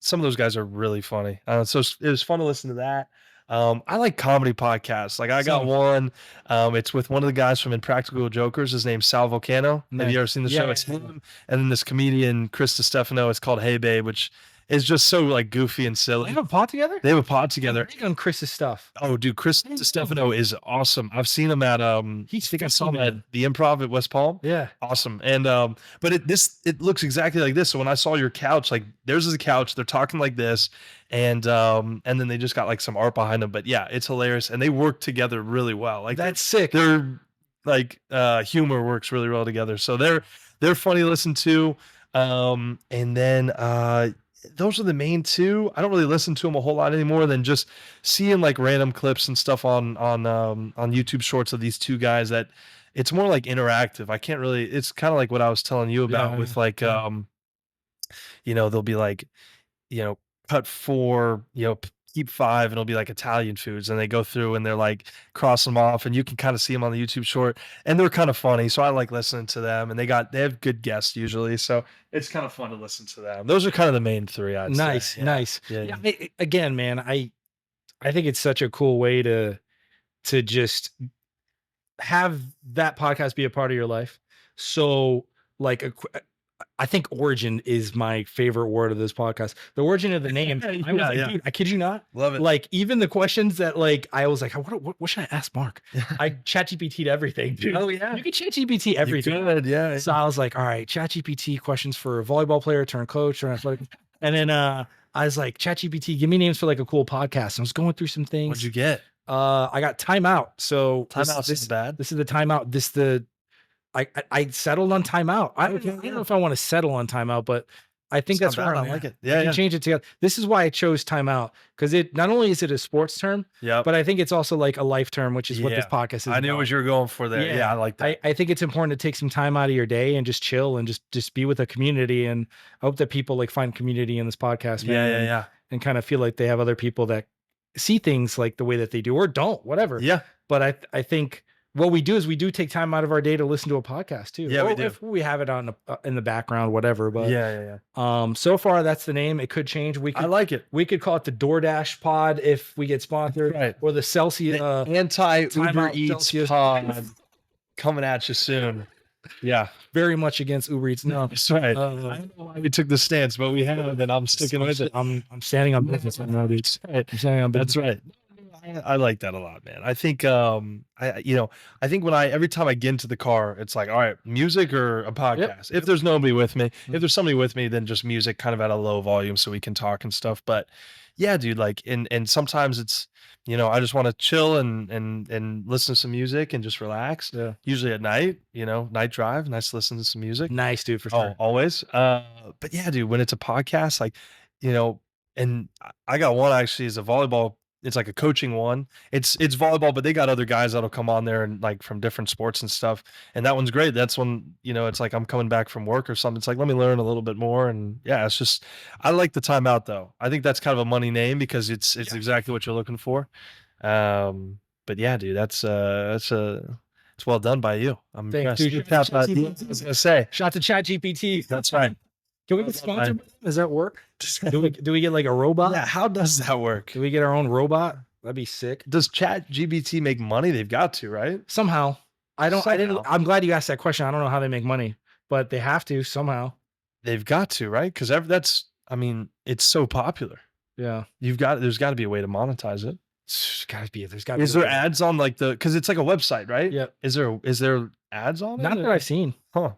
some of those guys are really funny. So it was fun to listen to that. I like comedy podcasts. Like I got one. It's with one of the guys from Impractical Jokers. His name's Sal Volcano. Nice. Have you ever seen the show? It's him. And then this comedian, Chris DiStefano. It's called Hey Babe, which is just so like goofy and silly. They have a pod together? They have a pod together. I'm on Chris's stuff. Oh, dude, Chris DiStefano is awesome. I've seen him at I think I saw him at the Improv at West Palm. Yeah. Awesome. And but it looks exactly like this. So when I saw your couch, like theirs is a couch, they're talking like this, and then they just got like some art behind them. But yeah, it's hilarious. And they work together really well. Like that's sick. They're like humor works really well together. So they're funny to listen to. And then those are the main two. I don't really listen to them a whole lot anymore than just seeing like random clips and stuff on YouTube Shorts of these two guys that it's more like interactive. I can't really, it's kind of like what I was telling you about with like, they'll be like, cut 4, keep 5, and it'll be like Italian foods, and they go through and they're like cross them off, and you can kind of see them on the YouTube short, and they're kind of funny. So I like listening to them, and they have good guests usually, so it's kind of fun to listen to them. Those are kind of the main 3. I'd say. Nice. Yeah. Again, man, I think it's such a cool way to just have that podcast be a part of your life. So like I think origin is my favorite word of this podcast. The origin of the name. I was like, dude, I kid you not. Love it. Like even the questions that like, I was like, what should I ask Mark? I ChatGPT'd everything, dude. Oh yeah. You can ChatGPT everything. You could, yeah. So I was like, all right, ChatGPT questions for a volleyball player turned coach or athletic. And then I was like, ChatGPT, give me names for like a cool podcast. And I was going through some things. What'd you get? I got Timeout. So Timeout's not bad. This is the Timeout. I settled on Timeout. I don't know if I want to settle on Timeout, but I think that's where I like it. Yeah, you change it together. This is why I chose Timeout, because it not only is it a sports term, but I think it's also like a life term, which is what this podcast is. I knew what you were going for there. Yeah, I like that. I think it's important to take some time out of your day and just chill and just be with a community. And I hope that people like find community in this podcast, man. And kind of feel like they have other people that see things like the way that they do or don't, whatever. Yeah. But I think what we do is we do take time out of our day to listen to a podcast too. Yeah, we do. If we have it on in the background, whatever. But yeah. So far that's the name. It could change. I like it. We could call it the DoorDash pod if we get sponsored, right? Or the Celcius anti-Uber Eats Celcius pod coming at you soon. Yeah, very much against Uber Eats. No, that's right. I don't know why we took the stance, but we have, and I'm sticking with it. I'm standing on business right now, dude. Right. I'm standing on business. That's right. I like that a lot, man. I think I think every time I get into the car, it's like, all right, music or a podcast. If there's nobody with me, if there's somebody with me, then just music kind of at a low volume so we can talk and stuff. But yeah, dude, like and sometimes it's, I just want to chill and listen to some music and just relax. Yeah. Usually at night, night drive, nice to listen to some music. Nice, dude, for sure. Always. But yeah, dude, when it's a podcast, like, and I got one actually is a volleyball. It's like a coaching one. It's volleyball, but they got other guys that'll come on there and like from different sports and stuff. And that one's great. That's when, it's like I'm coming back from work or something. It's like, let me learn a little bit more. And yeah, it's just, I like the Timeout though. I think that's kind of a money name because it's exactly what you're looking for. But yeah, dude, it's well done by you. I'm impressed. Dude, I was gonna say, shout to ChatGPT. That's right. Can we get sponsored? Does that work? Do we get like a robot? Yeah. How does that work? Do we get our own robot? That'd be sick. Does ChatGPT make money? They've got to, right? Somehow. I'm glad you asked that question. I don't know how they make money, but they have to somehow. They've got to, right? Because it's so popular. Yeah. There's got to be a way to monetize it. Is there ads on like because it's like a website, right? Yeah. Is there ads on it? Not that I've seen. Huh.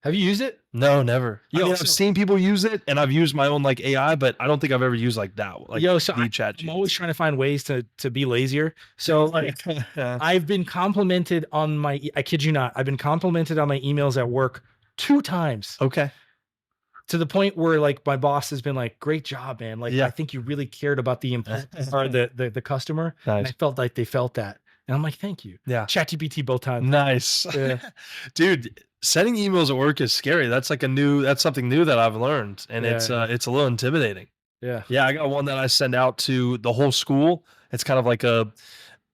Have you used it? No, never. I've seen people use it, and I've used my own like AI, but I don't think I've ever used like that. Like I'm always trying to find ways to be lazier. So like, I've been complimented on I kid you not, I've been complimented on my emails at work 2 times. Okay. To the point where like my boss has been like, great job, man. Like, I think you really cared about the or the customer. Nice. And I felt like they felt that. And I'm like, thank you. Yeah. ChatGPT both times. Nice. Yeah. Dude, sending emails at work is scary. That's something new that I've learned. And it's a little intimidating. Yeah. Yeah. I got one that I send out to the whole school. It's kind of like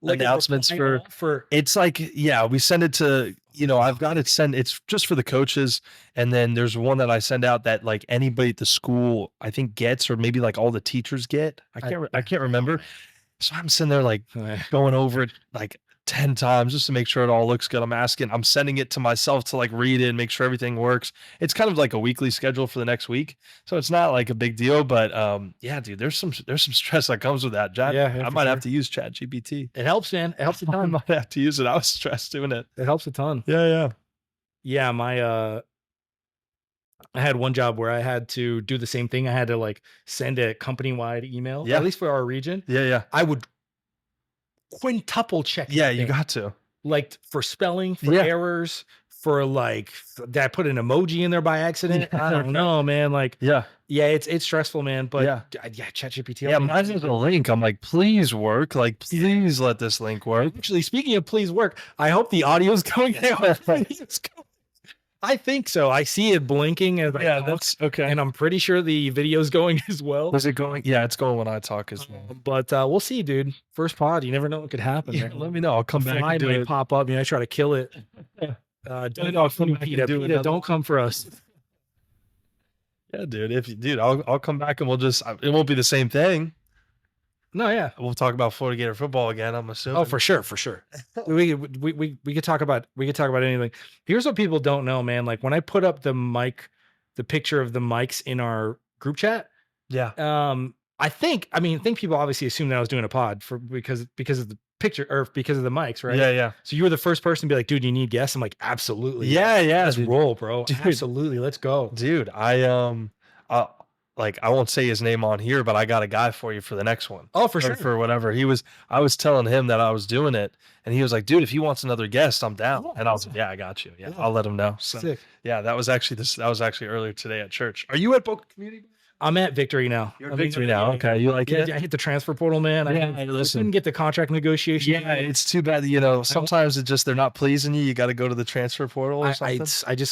announcements for it's like, we send it to, I've got it it's just for the coaches. And then there's one that I send out that like anybody at the school, I think gets, or maybe like all the teachers get. I can't remember. So I'm sitting there like going over it like 10 times just to make sure it all looks good. I'm sending it to myself to like read it and make sure everything works. It's kind of like a weekly schedule for the next week. So it's not like a big deal, but yeah, dude, there's some stress that comes with that. I might have to use ChatGPT. It helps, man. It helps a ton. I might have to use it. I was stressed doing it. It helps a ton. Yeah. Yeah. I had one job where I had to do the same thing. I had to like send a company-wide email, at least for our region. Yeah. I would quintuple check. Yeah, you got to. Like for spelling, for errors, for like, did I put an emoji in there by accident? I don't know, man. Like, yeah, it's stressful, man. But yeah, ChatGPT. Yeah, mine is a link. I'm like, please work. Like, please let this link work. Actually, speaking of please work, I hope the audio's going. I think so. I see it blinking as I talk, that's okay. and I'm pretty sure the video's going as well. Is it going? Yeah, it's going when I talk as well. But we'll see, dude. First pod, you never know what could happen. Yeah, let me know. I'll come back Fly and do might it. pop up. I try to kill it. Don't come for us. Yeah, dude. I'll come back and it won't be the same thing. No, yeah. We'll talk about Florida Gator football again, I'm assuming. Oh, for sure. we could talk about anything. Here's what people don't know, man. Like when I put up the picture of the mics in our group chat. Yeah. I think people obviously assume that I was doing a pod because of the picture or because of the mics, right? Yeah. So you were the first person to be like, dude, you need guests? I'm like, absolutely. Yeah. Let's roll, bro. Dude, absolutely. Let's go. Dude, I won't say his name on here, but I got a guy for you for the next one. Oh, for sure. For whatever. I was telling him that I was doing it, and he was like, dude, if he wants another guest, I'm down. And I was like, yeah, I got you. Yeah, I'll let him know. So, sick. Yeah, that was actually earlier today at church. Are you at Boca Community? I'm at Victory now. You're at Victory now. Okay. You like it? I hit the transfer portal, man. I couldn't get the contract negotiation. Yeah, it's too bad. Sometimes they're not pleasing you. You got to go to the transfer portal or something.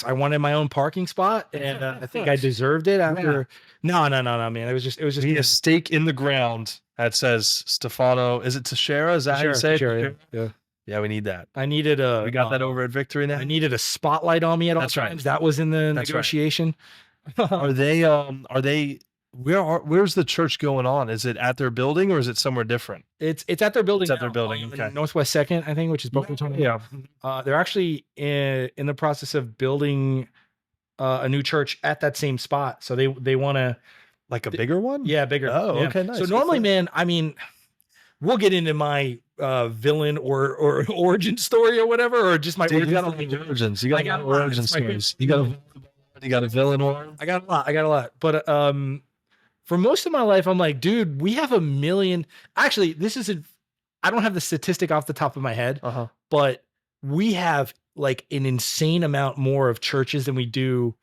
I wanted my own parking spot, and I think I deserved it after. No, man. It was just a stake in the ground that says Stefano. Is it Teixeira? Is that how you say it? Yeah. Yeah, we need that. We got that over at Victory now. I needed a spotlight on me at all times. That was in the negotiation. Right. Where's the church going on? Is it at their building or is it somewhere different? It's at their building. It's at their building. Okay. Northwest 2nd, I think, which is Boca Raton. Yeah. They're actually in the process of building a new church at that same spot. So they want to like a bigger one? Yeah, bigger. Oh, yeah. okay, nice. So normally, man, we'll get into my villain or origin story or whatever, or just my origins. You got origin stories. You got a villain one. I got a lot. But for most of my life, I'm like, dude, we have 1 million. Actually, I don't have the statistic off the top of my head, but we have like an insane amount more of churches than we do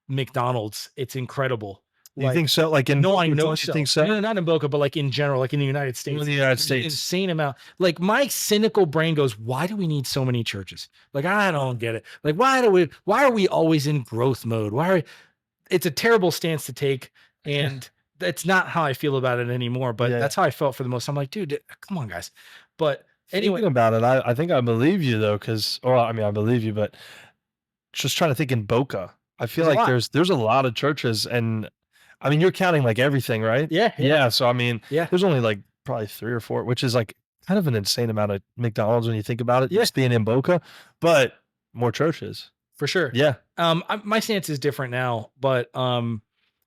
McDonald's. It's incredible. You think so? Like I know so. You think so? No, not in Boca, but like in general, like in the United States. In the United States. Insane amount. Like my cynical brain goes, why do we need so many churches? Like, I don't get it. Like, why are we always in growth mode? It's a terrible stance to take. And that's not how I feel about it anymore. But that's how I felt for the most. I'm like, dude, come on, guys. But anyway, thinking about it, I think I believe you though. I believe you, but just trying to think in Boca, I feel like there's a lot of churches and you're counting like everything, right? Yeah. So, there's only like probably 3 or 4, which is like kind of an insane amount of McDonald's when you think about it, just being in Boca, but more churches. For sure. Yeah. My stance is different now, but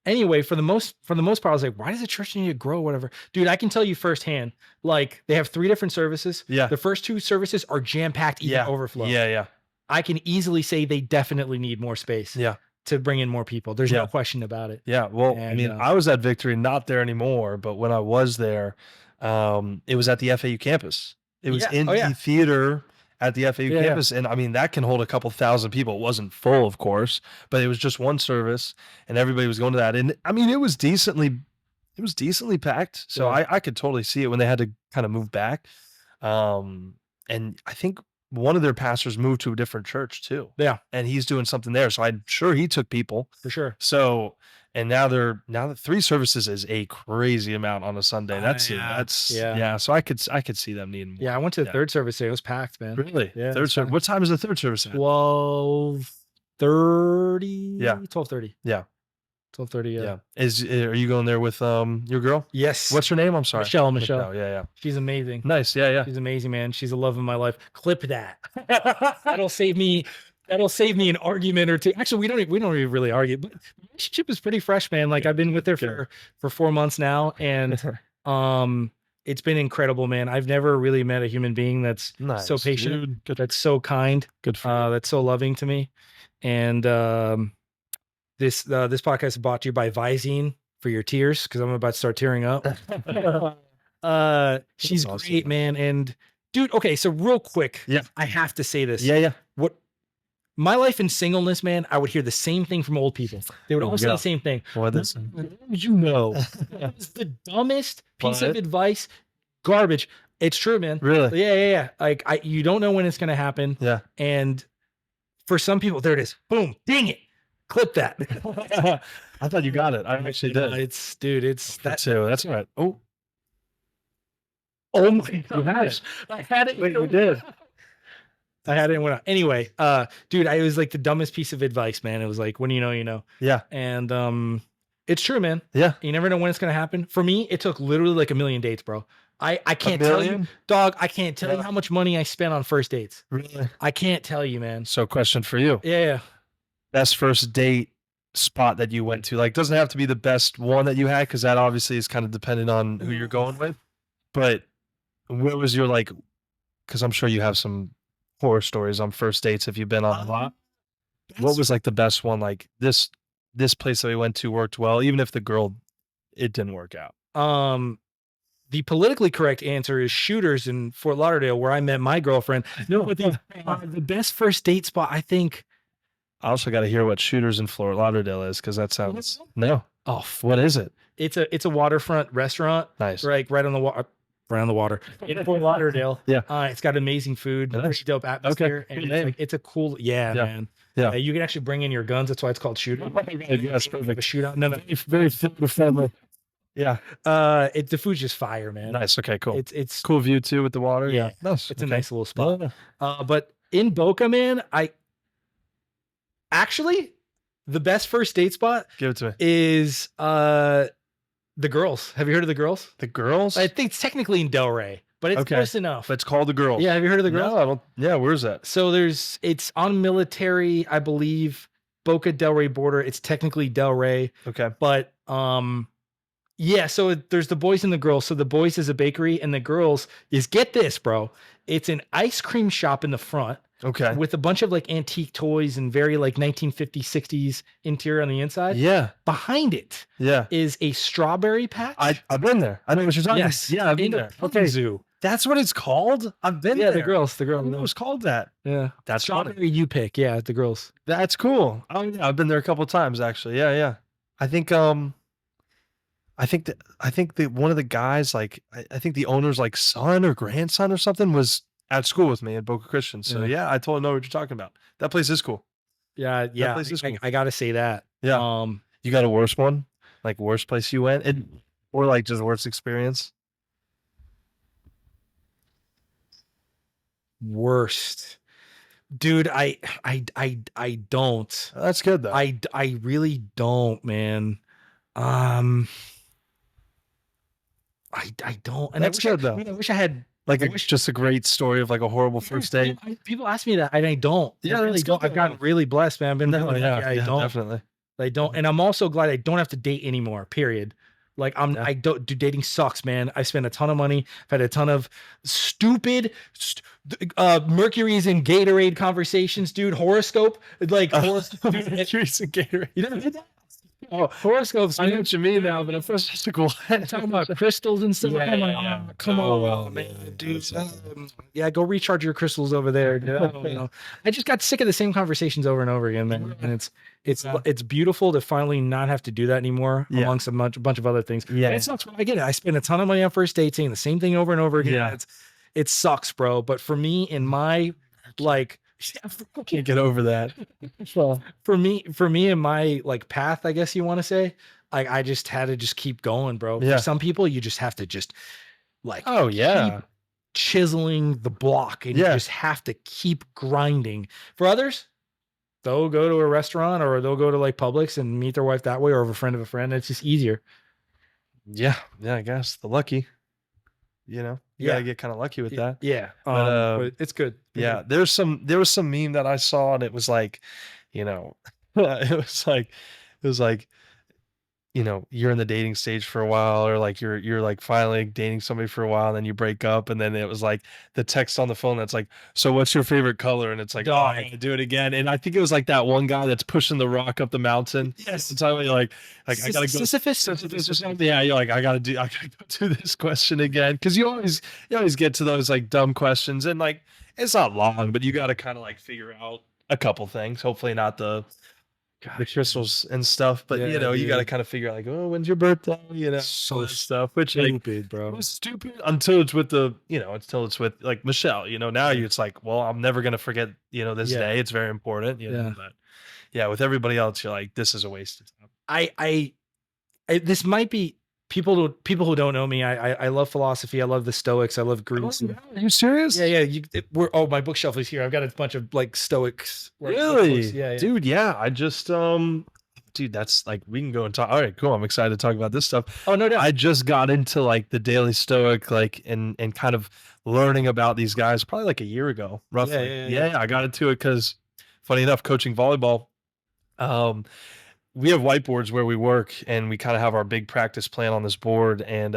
anyway, for the most part, I was like, why does the church need to grow? Whatever. Dude, I can tell you firsthand, like they have 3 different services. Yeah. The first 2 services are jam-packed, even overflow. Yeah. I can easily say they definitely need more space. Yeah. To bring in more people. There's no question about it. Yeah. Well, I was at Victory, not there anymore, but when I was there, it was at the FAU campus. It was in the theater at the FAU campus. And that can hold a couple thousand people. It wasn't full, of course, but it was just one service and everybody was going to that. And it was decently packed. So I could totally see it when they had to kind of move back. And I think one of their pastors moved to a different church too. Yeah. And he's doing something there. So I'm sure he took people. For sure. So, and now the 3 services is a crazy amount on a Sunday. So I could see them needing more. Yeah. I went to the 3rd service today. It was packed, man. Really? Yeah. Third service. What time is the 3rd service at? 12:30. Yeah. 12:30. Yeah. 12:30. Yeah. Are you going there with your girl? Yes. What's her name? I'm sorry. Michelle. Yeah. She's amazing. Nice. Yeah. She's amazing, man. She's the love of my life. Clip that. That'll save me an argument or 2. Actually, we don't even really argue, but the relationship is pretty fresh, man. Like I've been with her for 4 months now, and it's been incredible, man. I've never really met a human being that's so patient, that's so kind, that's so loving to me. And this podcast is brought to you by Visine for your tears, because I'm about to start tearing up. She's awesome. Great, man. And dude, okay, so real quick, I have to say this. What my life in singleness, man, I would hear the same thing from old people. They would always say the same thing. It's the dumbest piece of advice. Garbage. It's true, man. Really? Yeah. Like you don't know when it's gonna happen. Yeah. And for some people, there it is. Boom. Dang it. Clip that. I thought you got it. I actually did. It's that too. That's all right. Oh my gosh. I had it. wait, you did. I had it and went out. Anyway, dude, it was like the dumbest piece of advice, man. It was like, when you know, you know. Yeah. And it's true, man. Yeah. You never know when it's gonna happen. For me, it took literally like 1 million dates, bro. I can't tell you, dog. I can't tell you how much money I spent on first dates. Really? I can't tell you, man. So question for you. Yeah. Best first date spot that you went to? Like, doesn't have to be the best one that you had, because that obviously is kind of dependent on who you're going with. But where was your, like, because I'm sure you have some horror stories on first dates if you've been on a lot. What was like the best one? Like this place that we went to worked well, even if the girl, it didn't work out. The politically correct answer is Shooters in Fort Lauderdale, where I met my girlfriend. No, but the best first date spot, I think. I also got to hear what Shooters in Fort Lauderdale is, because that sounds no. Oh, what is it? It's a waterfront restaurant. Nice, right on the water. Right on the water in Fort Lauderdale. Yeah, it's got amazing food, pretty dope atmosphere, and it's a cool. Man. Yeah, you can actually bring in your guns. That's why it's called Shooter. Yes, perfect. A shootout. No, very friendly. Yeah. The food's just fire, man. Nice. Okay, cool. It's cool view too with the water. Yeah. Nice. It's a nice little spot. But in Boca, man, actually the best first date spot, give it to me, is the Girls. Have you heard of the Girls? The Girls? I think it's technically in Delray, but it's close enough. But it's called the Girls. Yeah, have you heard of the Girls? No, I don't. Yeah, where's that? So it's on Military, I believe, Boca Delray border. It's technically Delray. Okay. But yeah, so there's the Boys and the Girls. So the Boys is a bakery, and the Girls is, get this, bro, it's an ice cream shop in the front. Okay. With a bunch of like antique toys and very like 1950s, 60s interior on the inside. Yeah. Behind it is a strawberry patch. I've been there. I know what you're talking about. Yes. Yeah, I've been there. Okay. Zoo. That's what it's called? I've been there. The Girls. The Girls. It was called that. Yeah. That's strawberry funny. you pick. Yeah, the Girls. That's cool. Oh yeah, I've been there a couple of times actually. Yeah. I think that one of the guys, like I think the owner's like son or grandson or something was at school with me at Boca Christian. So yeah, I totally know what you're talking about. That place is cool. Yeah. That place is cool. I gotta say that. Yeah. You got a worse one? Like worst place you went? Or like just worst experience? Worst. Dude, I don't. That's good though. I really don't, man. I don't. And that's good though. I wish I had just a great story of like a horrible first date. People ask me that, and I don't. Yeah, I really don't. I've gotten really blessed, man. I've been I don't. Definitely. I don't, and I'm also glad I don't have to date anymore. Period. Like I don't do. Dating sucks, man. I spent a ton of money. I've had a ton of stupid Mercury's and Gatorade conversations, dude. Horoscope, like horoscope. Mercury's and Gatorade. You never heard that? Oh, horoscopes. I know what you mean now, but at first it's like, what? Talking about crystals and stuff. Yeah, I'm like, oh, come on, man, dude. Yeah, go recharge your crystals over there. Dude. I don't know. I just got sick of the same conversations over and over again, man. And it's beautiful to finally not have to do that anymore, amongst a bunch of other things. Yeah, it sucks. I get it. I spend a ton of money on first dates saying the same thing over and over again. Yeah, it sucks, bro. But for me, in my like. I can't get over that. For me in my like path, I guess you want to say, like I just had to just keep going, bro. Yeah. For some people, you just have to just like, keep chiseling the block, and you just have to keep grinding. For others, they'll go to a restaurant or they'll go to like Publix and meet their wife that way, or of a friend of a friend. It's just easier. Yeah, I guess the lucky. You know, you gotta get kind of lucky with that. Yeah. But it's good. Yeah. There was some meme that I saw, and it was like, you know, it was like, you know, you're in the dating stage for a while, or like you're like finally dating somebody for a while, and then you break up, and then it was like the text on the phone that's like, so what's your favorite color? And it's like, oh, I gotta do it again. And I think it was like that one guy that's pushing the rock up the mountain. Yes. It's like I gotta go. Sisyphus or something. Yeah, you're like, I gotta go do this question again, because you always get to those like dumb questions, and like it's not long, but you gotta kind of like figure out a couple things. Hopefully not the the crystals and stuff. But you know, you got to kind of figure out like, oh, when's your birthday? You know, So all this stuff, which stupid, bro. it was stupid until it's with the, you know, until it's with like Michelle. You know, now it's like, well, I'm never gonna forget, you know, this day. It's very important. You know, but yeah, with everybody else, you're like, this is a waste of time. I this might be people who don't know me. I love philosophy. I love the Stoics. I love Greece. Oh, are you serious? Yeah. My bookshelf is here. I've got a bunch of like Stoics. Really? Yeah. Dude. Yeah. I just dude, that's like, we can go and talk. All right, cool. I'm excited to talk about this stuff. Oh, no doubt. I just got into like the Daily Stoic, like, and kind of learning about these guys probably like a year ago, roughly. Yeah. I got into it because, funny enough, coaching volleyball, we have whiteboards where we work, and we kind of have our big practice plan on this board. And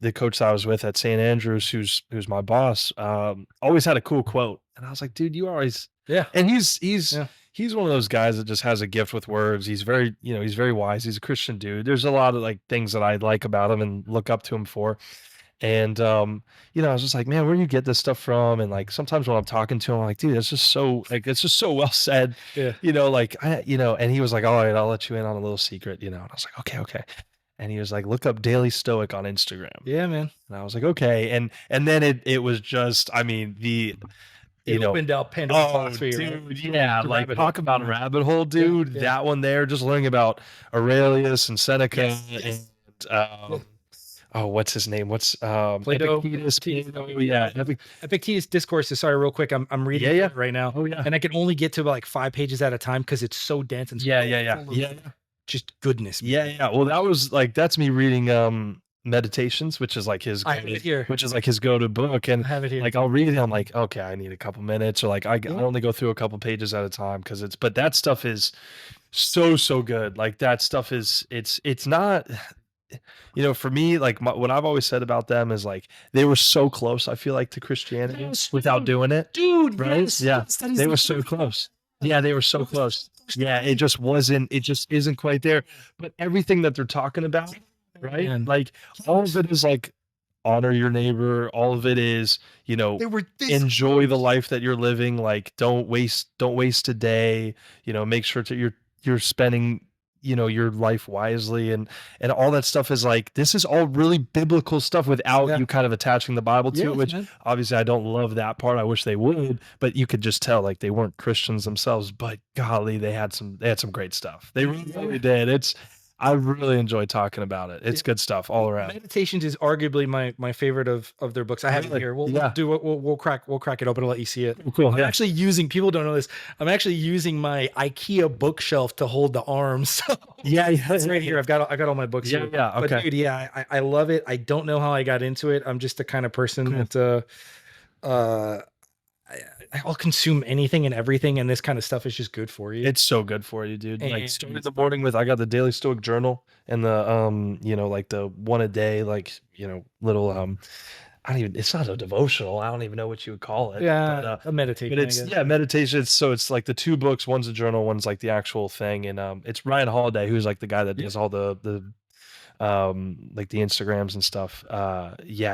the coach that I was with at St. Andrews, who's my boss, always had a cool quote, and I was like, dude, you always, And he's one of those guys that just has a gift with words. He's very, you know, he's very wise. He's a Christian dude. There's a lot of like things that I like about him and look up to him for. And you know, I was just like, man, where do you get this stuff from? And like sometimes when I'm talking to him, I'm like, dude, it's just so well said. Yeah. You know, like you know, and he was like, all right, I'll let you in on a little secret, you know. And I was like, okay. And he was like, look up Daily Stoic on Instagram. Yeah, man. And I was like, okay. And then it was just, I mean, opened up Pandora's box for you, dude, right? Like talk about a rabbit hole, dude. That one there, just learning about Aurelius and Seneca and what's his name? What's Plato? Epictetus Discourses. Sorry, real quick. I'm reading it right now. Oh yeah. And I can only get to about like 5 pages at a time because it's so dense and just goodness. Yeah. Well, that's me reading Meditations, which is like his go-to book. And I have it here. Like I'll read it, I'm like, okay, I need a couple minutes, or like I only go through a couple pages at a time because but that stuff is so good. Like that stuff is it's not, you know, for me, like what I've always said about them is like they were so close, I feel like, to Christianity without doing it. Dude, right? They were so close. Yeah, they were so close. Yeah, it just isn't quite there. But everything that they're talking about, right? And like all of it is like honor your neighbor. All of it is, you know, enjoy the life that you're living. Like don't waste a day. You know, make sure that you're spending, you know, your life wisely, and all that stuff is like, this is all really biblical stuff without you kind of attaching the Bible to it, which obviously I don't love that part. I wish they would, but you could just tell like they weren't Christians themselves, but golly, they had some great stuff. They really did. I really enjoy talking about it. It's good stuff all around. Meditations is arguably my favorite of their books. I have it here. We'll crack it open and let you see it. Cool. I'm actually using, people don't know this, I'm actually using my IKEA bookshelf to hold the arms. It's right here. I've got all my books here. Yeah. Okay. But dude, I love it. I don't know how I got into it. I'm just the kind of person that I'll consume anything and everything, and this kind of stuff is just good for you. It's so good for you, dude. Like started the morning with, I got the Daily Stoic journal and the you know, like the one a day, like, you know, little it's not a devotional. I don't even know what you would call it. Yeah, a meditation. But it's meditation. So it's like the 2 books. One's a journal, one's like the actual thing. And it's Ryan Holiday, who's like the guy that does all the like the Instagrams and stuff.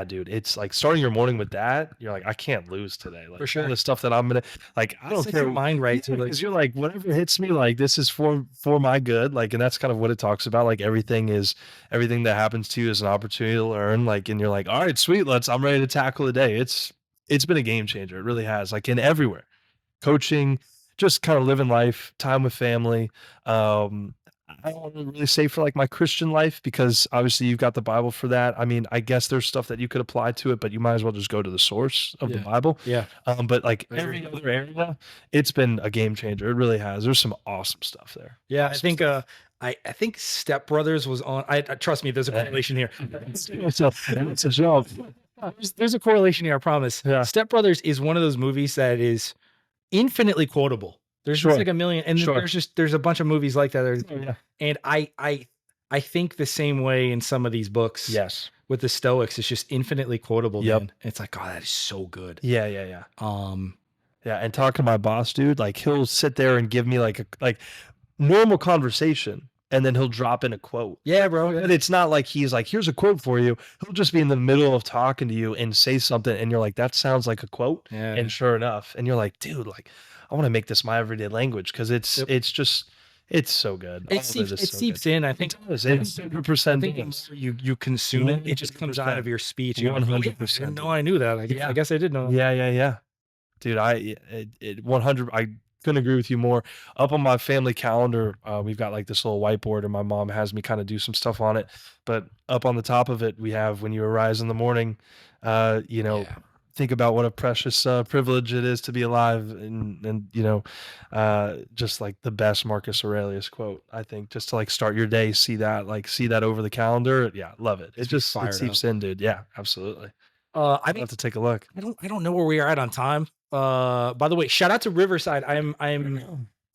Dude, it's like starting your morning with that. You're like, I can't lose today. Like, for sure. The stuff that I'm gonna, like, I don't care. Your mind right to, because you're like, whatever hits me, like this is for my good. Like, and that's kind of what it talks about. Like everything that happens to you is an opportunity to learn. Like, and you're like, all right, sweet, I'm ready to tackle the day. It's been a game changer. It really has. Like in everywhere, coaching, just kind of living life, time with family. I don't really say for like my Christian life, because obviously you've got the Bible for that. I mean, I guess there's stuff that you could apply to it, but you might as well just go to the source of the Bible. Yeah. But like every other area, it's been a game changer. It really has. There's some awesome stuff there. Yeah. I think Step Brothers was on. Trust me, there's a correlation here. It's a job. There's a correlation here, I promise. Yeah. Step Brothers is one of those movies that is infinitely quotable. There's just like a million, and there's a bunch of movies like that. And I think the same way in some of these books. Yes. With the Stoics, it's just infinitely quotable. Yep. And it's like, oh, that is so good. Yeah. Yeah. And talking to my boss, dude, like he'll sit there and give me like normal conversation, and then he'll drop in a quote. Yeah, bro. But it's not like he's like, here's a quote for you. He'll just be in the middle of talking to you and say something, and you're like, that sounds like a quote. And sure enough, and you're like, dude, like I want to make this my everyday language, because it's just, It's so good. All It of seeps, is it so seeps good. in. I think It's 100% I think the more you consume it, it just comes out of your speech. You're like, oh, yeah, I didn't know I knew that. I guess I did know. Yeah. Dude, it 100. I couldn't agree with you more. Up on my family calendar, we've got like this little whiteboard, and my mom has me kind of do some stuff on it. But up on the top of it, we have when you arise in the morning, you know, think about what a precious privilege it is to be alive, and you know, just like the best Marcus Aurelius quote. I think just to like start your day, see that over the calendar. Yeah, love it. It just it seeps in, dude. Yeah, absolutely. I'd have to take a look. I don't know where we are at on time. By the way, shout out to Riverside. I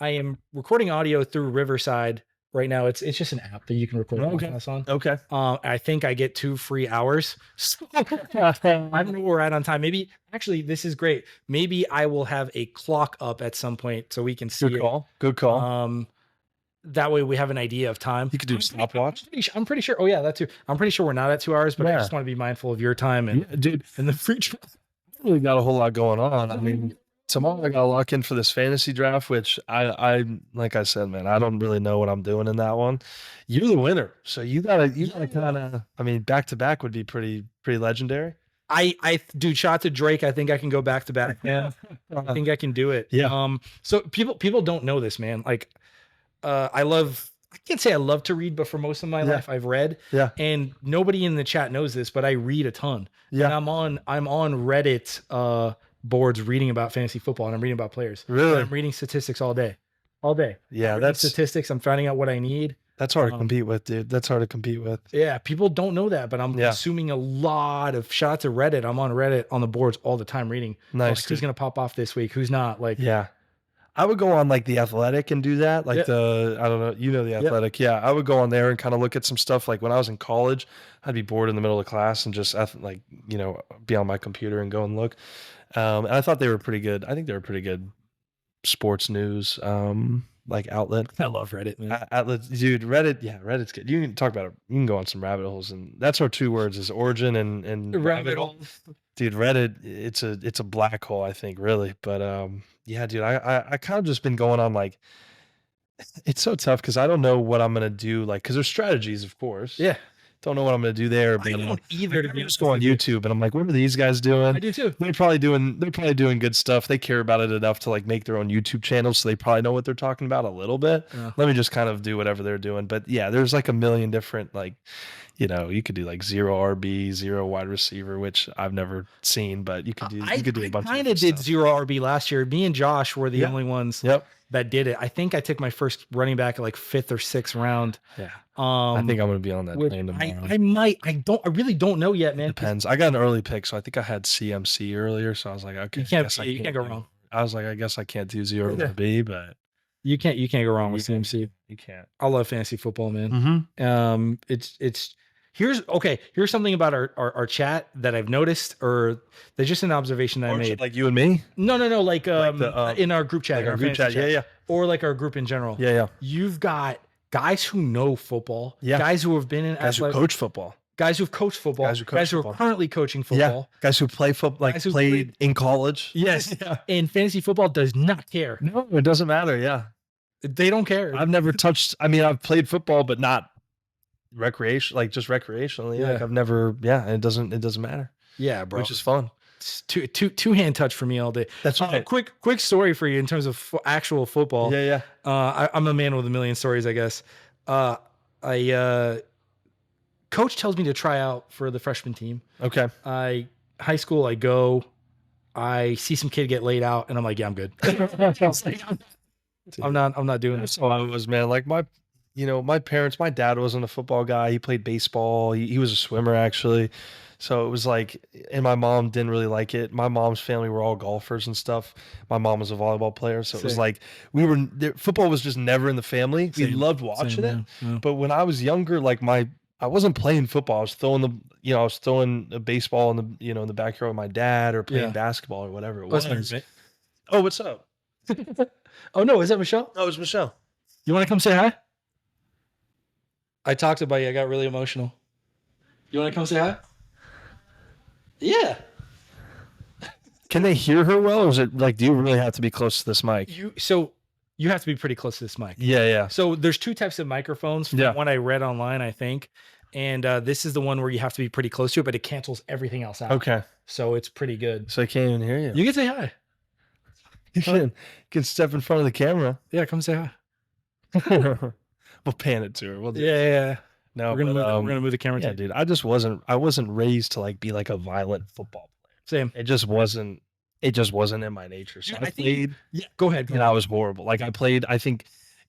am recording audio through Riverside right now. It's just an app that you can record podcasts on. Okay. I think I get 2 free hours. So I don't know where we're at on time. Maybe actually this is great. Maybe I will have a clock up at some point so we can see it. Good call. That way we have an idea of time. You could do a stopwatch. I'm pretty sure. Oh yeah, that too. I'm pretty sure we're not at 2 hours, but I just want to be mindful of your time and dude, and the free trial. I really got a whole lot going on. I mean, tomorrow I got to lock in for this fantasy draft, which I like I said, man, I don't really know what I'm doing in that one. You're the winner, so you gotta kind of. I mean, back to back would be pretty legendary. Dude, shout out to Drake. I think I can go back to back. Yeah, I think I can do it. Yeah. So people don't know this, man. Like, I can't say I love to read, but for most of my life I've read. Yeah. And nobody in the chat knows this, but I read a ton. Yeah. And I'm on Reddit boards reading about fantasy football, and I'm reading about players. Really? And I'm reading statistics all day. Yeah, that's statistics. I'm finding out what I need. That's hard to compete with, dude. That's hard to compete with. Yeah, people don't know that, but I'm consuming a lot of. Shout out to Reddit. I'm on Reddit on the boards all the time reading. Nice. Like, who's gonna pop off this week? Who's not? Like, yeah. I would go on like the Athletic and do that. Like I don't know, the Athletic. Yeah. I would go on there and kind of look at some stuff. Like when I was in college, I'd be bored in the middle of class and just like, be on my computer and go and look. And I thought they were pretty good. I think they were pretty good sports news, like outlet. I love Reddit, man. Outlet, dude. Reddit. Yeah. Reddit's good. You can talk about it. You can go on some rabbit holes, and that's our 2 words is origin and rabbit hole. Dude, Reddit, it's a black hole, I think, really. But yeah, dude, I kind of just been going on like, it's so tough because I don't know what I'm gonna do, like, because there's strategies, of course. Yeah. Don't know what I'm gonna do there. But I don't either. I just go on YouTube and I'm like, what are these guys doing? I do too. They're probably doing good stuff. They care about it enough to like make their own YouTube channels, so they probably know what they're talking about a little bit. Yeah. Let me just kind of do whatever they're doing. But yeah, there's like a million different, like, you could do like 0 RB, 0 wide receiver, which I've never seen, but you could do. You could do a bunch. I kind of did 0 RB last year. Me and Josh were the only ones. That did it. I think I took my first running back at like 5th or 6th round. Yeah. I think I'm gonna be on that plane tomorrow. I might. I really don't know yet, man. Depends. I got an early pick, so I think I had CMC earlier. So I was like, okay, you can't go wrong. I was like, I guess I can't do 0 RB, but you can't go wrong with CMC. You can't. I love fantasy football, man. Mm-hmm. It's here's something about our chat that I've noticed, or there's just an observation that I made. Like you and me? No, like in our group chat, like our group chat, yeah, or like our group in general. Yeah. You've got guys who know football, guys who have been in guys who coach football, guys who've coached football, guys who are currently coaching football, guys who play football, like played in college. Yes, and fantasy football does not care. No, it doesn't matter. Yeah, they don't care. I've never touched. I mean, I've played football, but not just recreationally. Like I've never. Yeah, it doesn't matter. Yeah, bro, which is fun. It's two-hand touch for me all day. That's right. Quick story for you in terms of actual football. Yeah. I'm a man with a million stories, I guess. Coach tells me to try out for the freshman team. Okay. High school, I go. I see some kid get laid out, and I'm like, yeah, I'm good. I'm not doing this. So I was, man. Like my parents. My dad wasn't a football guy. He played baseball. He was a swimmer actually. So it was like, and my mom didn't really like it. My mom's family were all golfers and stuff. My mom was a volleyball player. So it was like, football was just never in the family. We loved watching it. Yeah. But when I was younger, like I wasn't playing football. I was throwing a baseball in the, in the backyard with my dad, or playing basketball or whatever it was. Oh, what's up? Oh no, is that Michelle? Oh, it's Michelle. You want to come say hi? I talked about you. I got really emotional. You want to come say hi? Yeah. Can they hear her well, or is it like, do you really have to be close to this mic? You you have to be pretty close to this mic. Yeah. So there's 2 types of microphones from what I read online, I think. And this is the one where you have to be pretty close to it, but it cancels everything else out. Okay. So it's pretty good. So I can't even hear you. You can say hi. You can step in front of the camera. Yeah, come say hi. We'll pan it to her. Yeah. No, we're gonna move the camera. Yeah, dude. I wasn't raised to like be like a violent football player. Same. It just wasn't in my nature. So Dude, I played. Yeah, go ahead. And I was horrible. Like I played, I think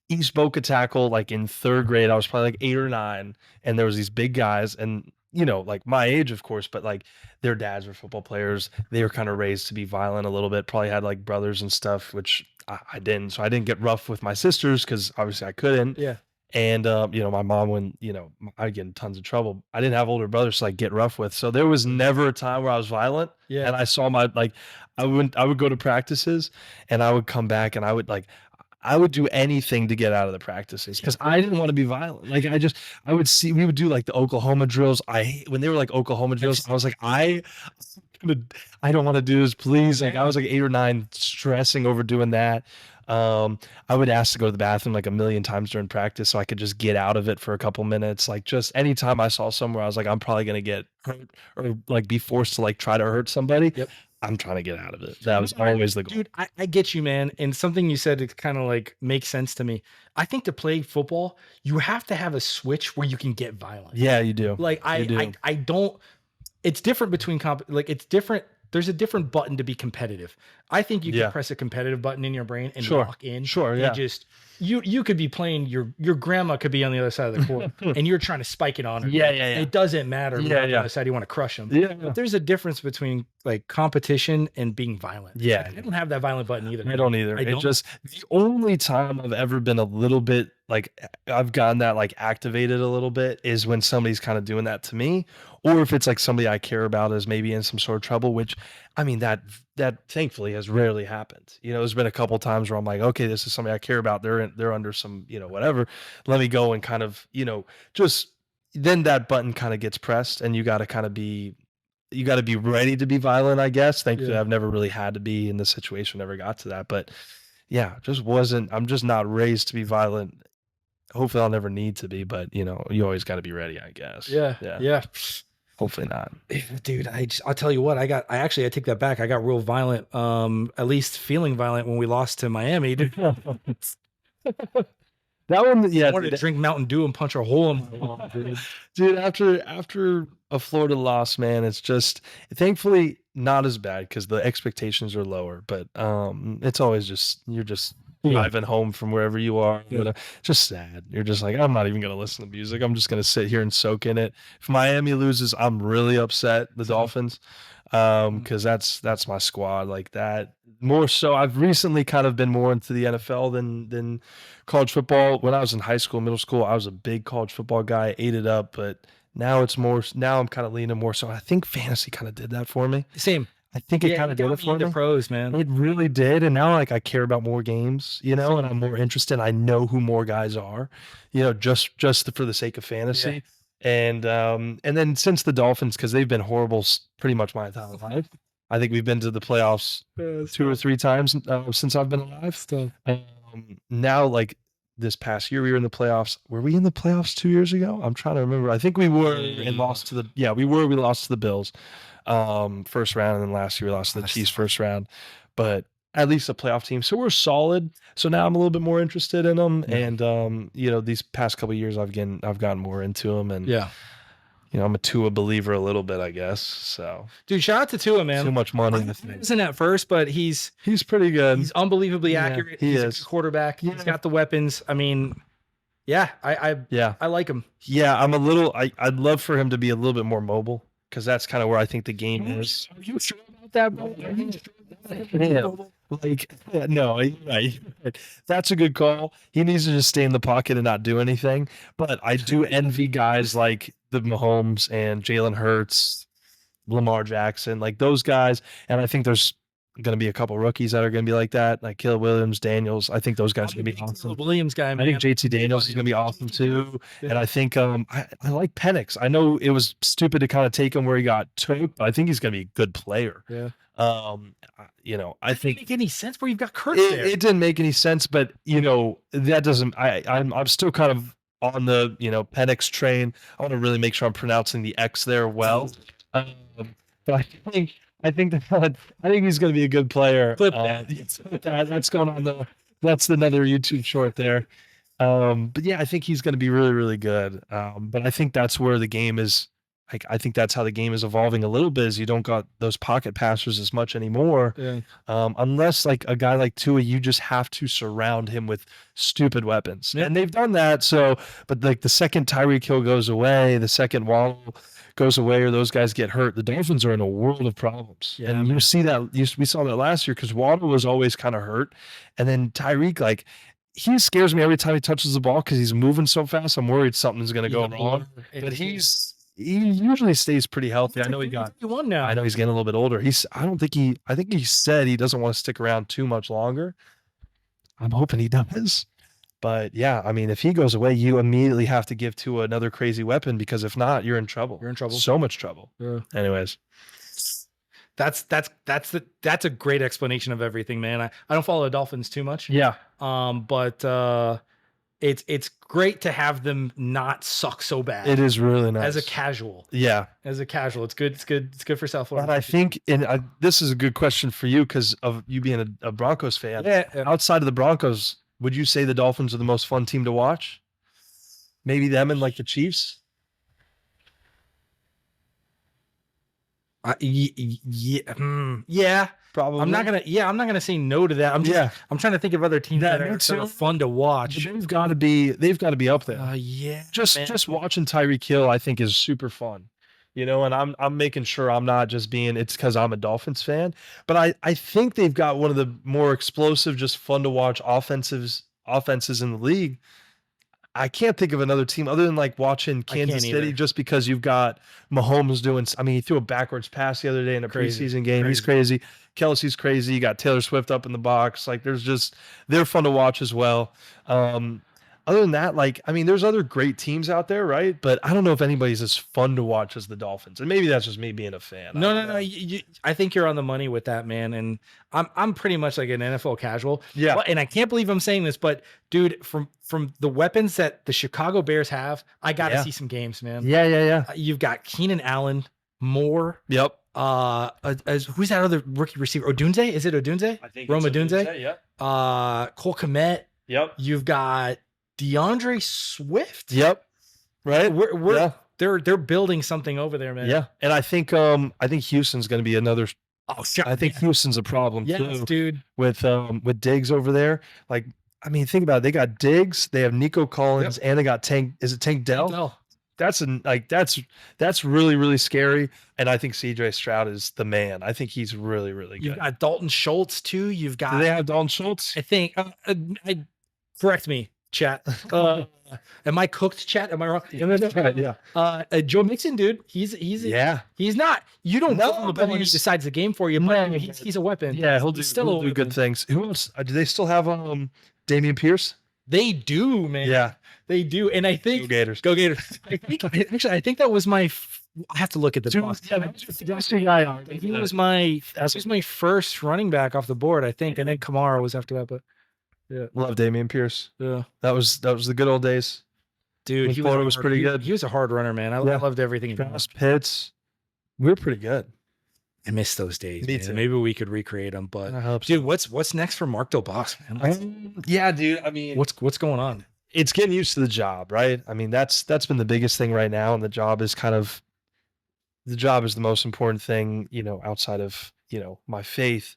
East Boca tackle like in 3rd grade. I was probably like 8 or 9, and there was these big guys, and like my age, of course, but like their dads were football players. They were kind of raised to be violent a little bit. Probably had like brothers and stuff, which I didn't. So I didn't get rough with my sisters because obviously I couldn't. Yeah. And my mom, when I'd get in tons of trouble, I didn't have older brothers to like get rough with. So there was never a time where I was violent. Yeah. And I saw I would go to practices, and I would come back, and I would do anything to get out of the practices because I didn't want to be violent. Like we would do like the Oklahoma drills. When they were like Oklahoma drills, I was like, I don't want to do this, please. Like I was like 8 or 9 stressing over doing that. I would ask to go to the bathroom like a million times during practice so I could just get out of it for a couple minutes. Like just anytime I saw somewhere I was like, I'm probably going to get hurt or like be forced to like try to hurt somebody. Yep. I'm trying to get out of it. That was always the goal. Dude, I get you, man. And something you said, it kind of like makes sense to me. I think to play football, you have to have a switch where you can get violent. Yeah, you do. Like I don't, it's different between it's different. There's a different button to be competitive. I think you can press a competitive button in your brain and lock in. Sure, yeah. And just you could be playing, your grandma could be on the other side of the court and you're trying to spike it on her. Yeah. It doesn't matter. On the other side, you want to crush them. Yeah. But there's a difference between like competition and being violent. Yeah. I don't have that violent button either. I don't either. The only time I've ever been a little bit like I've gotten that like activated a little bit is when somebody's kind of doing that to me, or if it's like somebody I care about is maybe in some sort of trouble, which I mean that thankfully has rarely happened. There's been a couple times where I'm like, okay, this is somebody I care about. They're under some, whatever. Let me go and kind of, just then that button kind of gets pressed and you got to be ready to be violent, I guess. Thankfully, I've never really had to be in this situation, never got to that. But yeah, I'm just not raised to be violent. Hopefully I'll never need to be, but you always got to be ready, I guess. Yeah. Hopefully not. Dude, I'll tell you what, I take that back. I got real violent, at least feeling violent when we lost to Miami. Dude. That one, yeah. I wanted to drink Mountain Dew and punch a hole in my wall, dude. Dude, after a Florida loss, man, it's just thankfully not as bad because the expectations are lower. But it's always just you're just driving home from wherever you are. Just sad. You're just like, I'm not even gonna listen to music. I'm just gonna sit here and soak in it. If Miami loses, I'm really upset. The Dolphins, because that's my squad. Like that. More so, I've recently kind of been more into the NFL than college football. When I was in high school, middle school, I was a big college football guy, ate it up. But now I'm kind of leaning more. So I think fantasy kind of did that for me. Same. I think it kind of did it for me. The pros, man. It really did. And now like I care about more games, and I'm more interested. I know who more guys are, just for the sake of fantasy. Yeah. And then since the Dolphins, because they've been horrible pretty much my entire life. I think we've been to the playoffs 2 or 3 times since I've been alive. Now, like this past year, we were in the playoffs. Were we in the playoffs 2 years ago? I'm trying to remember. I think we were and lost to we lost to the Bills first round. And then last year we lost to the Chiefs first round. But at least a playoff team. So we're solid. So now I'm a little bit more interested in them. And, these past couple of years I've gotten more into them. And I'm a Tua believer a little bit, I guess. So, dude, shout out to Tua, man. Too much money. He wasn't at first, but he's pretty good. He's unbelievably accurate. He's a good quarterback. He's got the weapons. I mean, I like him. Yeah, I'd love for him to be a little bit more mobile because that's kind of where I think the game is. Are you sure about that, bro? Are you sure about no, right. That's a good call. He needs to just stay in the pocket and not do anything. But I do envy guys like the Mahomes and Jalen Hurts, Lamar Jackson, like those guys. And I think there's going to be a couple rookies that are going to be like that, like Caleb Williams, Daniels. I think those guys are going to be awesome. Williams guy, man. I think JT Daniels is going to be awesome too. And I think I like Penix. I know it was stupid to kind of take him where he got took, but I think he's going to be a good player. Yeah. You know, I think it didn't make any sense where you've got Kurt there. It didn't make any sense, but you know, that doesn't, I'm still kind of on the, you know, Penix train. I want to really make sure I'm pronouncing the X there well. But I think he's going to be a good player. That's going on that's another YouTube short there. But yeah, I think he's going to be really, really good. But I think that's where the game is. I think that's how the game is evolving a little bit, is you don't got those pocket passers as much anymore. Yeah. Unless like a guy like Tua, you just have to surround him with stupid weapons. Yeah. And they've done that. So, but like the second Tyreek Hill goes away, the second Waddle goes away, or those guys get hurt, the Dolphins are in a world of problems. Yeah, and you see that, we saw that last year because Waddle was always kind of hurt. And then Tyreek, like, he scares me every time he touches the ball because he's moving so fast. I'm worried something's going to go wrong. But he usually stays pretty healthy. I know he got 31 now. I know he's getting a little bit older. I think he said he doesn't want to stick around too much longer. I'm hoping he does. But yeah, I mean, if he goes away, you immediately have to give to another crazy weapon, because if not, you're in trouble. You're in trouble. So much trouble. Yeah. Anyways. That's a great explanation of everything, man. I don't follow the Dolphins too much. Yeah. But it's great to have them not suck so bad. It is really nice as a casual. Yeah, as a casual, it's good. It's good for self. And I think, this is a good question for you because of you being a Broncos fan. Yeah. Outside of the Broncos, would you say the Dolphins are the most fun team to watch? Maybe them and like the Chiefs. Yeah. Probably. I'm not gonna say no to that. I'm trying to think of other teams that are fun to watch. They've got to be up there. Yeah. Just watching Tyreek Hill, I think, is super fun. You know, and I'm making sure I'm not just being, it's because I'm a Dolphins fan, but I think they've got one of the more explosive, just fun to watch offenses in the league. I can't think of another team other than like watching Kansas City, just because you've got Mahomes doing, I mean, he threw a backwards pass the other day in a preseason game. He's crazy. Kelsey's crazy. You got Taylor Swift up in the box. Like they're fun to watch as well. Other than that, like, I mean, there's other great teams out there, right? But I don't know if anybody's as fun to watch as the Dolphins. And maybe that's just me being a fan. No. I think you're on the money with that, man. And I'm pretty much like an NFL casual. Yeah. And I can't believe I'm saying this, but dude, from the weapons that the Chicago Bears have, I got to see some games, man. Yeah. You've got Keenan Allen, Moore. Yep. Who's that other rookie receiver? Odunze? Is it Odunze? I think Rome Odunze. Yep. Cole Kmet. Yep. You've got DeAndre Swift. Yep. Right. They're building something over there, man. Yeah. And I think Houston's going to be another. Oh, sure. I think Houston's a problem too, dude. With Diggs over there. Like, I mean, think about it. They got Diggs, they have Nico Collins, and they got Tank. Is it Tank Dell? That's really, really scary. And I think CJ Stroud is the man. I think he's really, really good. You've got Dalton Schultz too. Do they have Dalton Schultz? I think. Correct me, chat. Am I cooked, chat? Am I wrong? Yeah. Joe Mixon, dude. He's not. You don't know the ball when he decides the game for you, but he's a weapon. Yeah, he'll do good things. Who else? Do they still have Damian Pierce? They do, man. Yeah, they do. And I think Go Gators. I think that was my. I have to look at the box. He was my first running back off the board, I think, and then Kamara was after that. But yeah, love Damian Pierce. Yeah, that was the good old days, dude. Florida was pretty good. He was a hard runner, man. I loved everything. Fast Pitts. We were pretty good. I miss those days. Me too. Maybe we could recreate them, but dude, what's next for Mark Delbosque, man? Yeah, dude. I mean, what's going on? It's getting used to the job, right? I mean, that's been the biggest thing right now, and the job is the most important thing, you know, outside of, you know, my faith.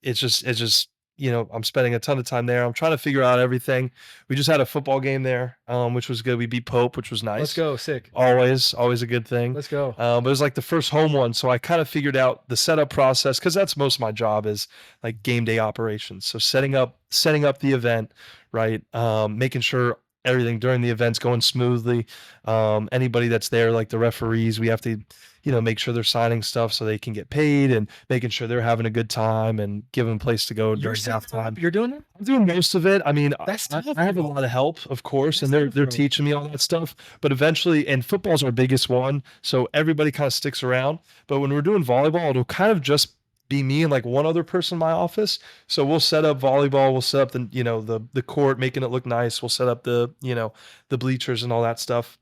It's just you know, I'm spending a ton of time there. I'm trying to figure out everything. We just had a football game there, which was good. We beat Pope, which was nice. Let's go, sick. Always a good thing. Let's go. But it was like the first home one, so I kind of figured out the setup process, because that's most of my job is like game day operations. So setting up the event, right? Making sure everything during the event's going smoothly. Anybody that's there, like the referees, we have to, make sure they're signing stuff so they can get paid, and making sure they're having a good time and give them a place to go during halftime. You're doing it? I'm doing most of it. I mean, That's I tough, have a bro. lot of help, of course, That's and they're tough, bro. teaching me all that stuff. But eventually, and football's our biggest one, so everybody kind of sticks around. But when we're doing volleyball, it'll kind of just be me and like one other person in my office. So we'll set up volleyball, we'll set up the court, making it look nice. We'll set up the bleachers and all that stuff.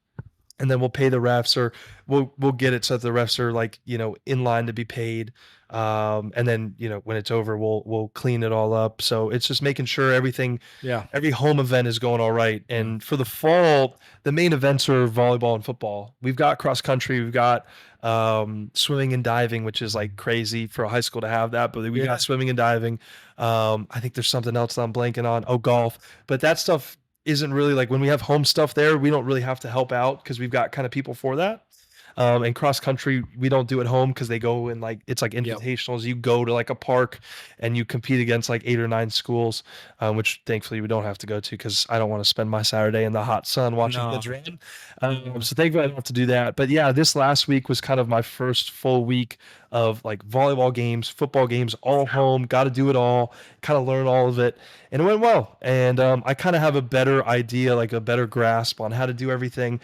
And then we'll pay the refs, or we'll get it so that the refs are like, in line to be paid. And then, when it's over, we'll clean it all up. So it's just making sure every home event is going all right. And for the fall, the main events are volleyball and football. We've got cross country, we've got swimming and diving, which is like crazy for a high school to have that, but we got swimming and diving. I think there's something else that I'm blanking on. Oh, golf. But that stuff isn't really like, when we have home stuff there, we don't really have to help out because we've got kind of people for that. And cross country, we don't do at home because they go in like, it's like invitationals. You go to like a park and you compete against like 8 or 9 schools, which thankfully we don't have to go to because I don't want to spend my Saturday in the hot sun watching kids run. So thankfully I don't have to do that. But yeah, this last week was kind of my first full week of like volleyball games, football games, all home, got to do it all, kind of learn all of it. And it went well. And I kind of have a better idea, like a better grasp on how to do everything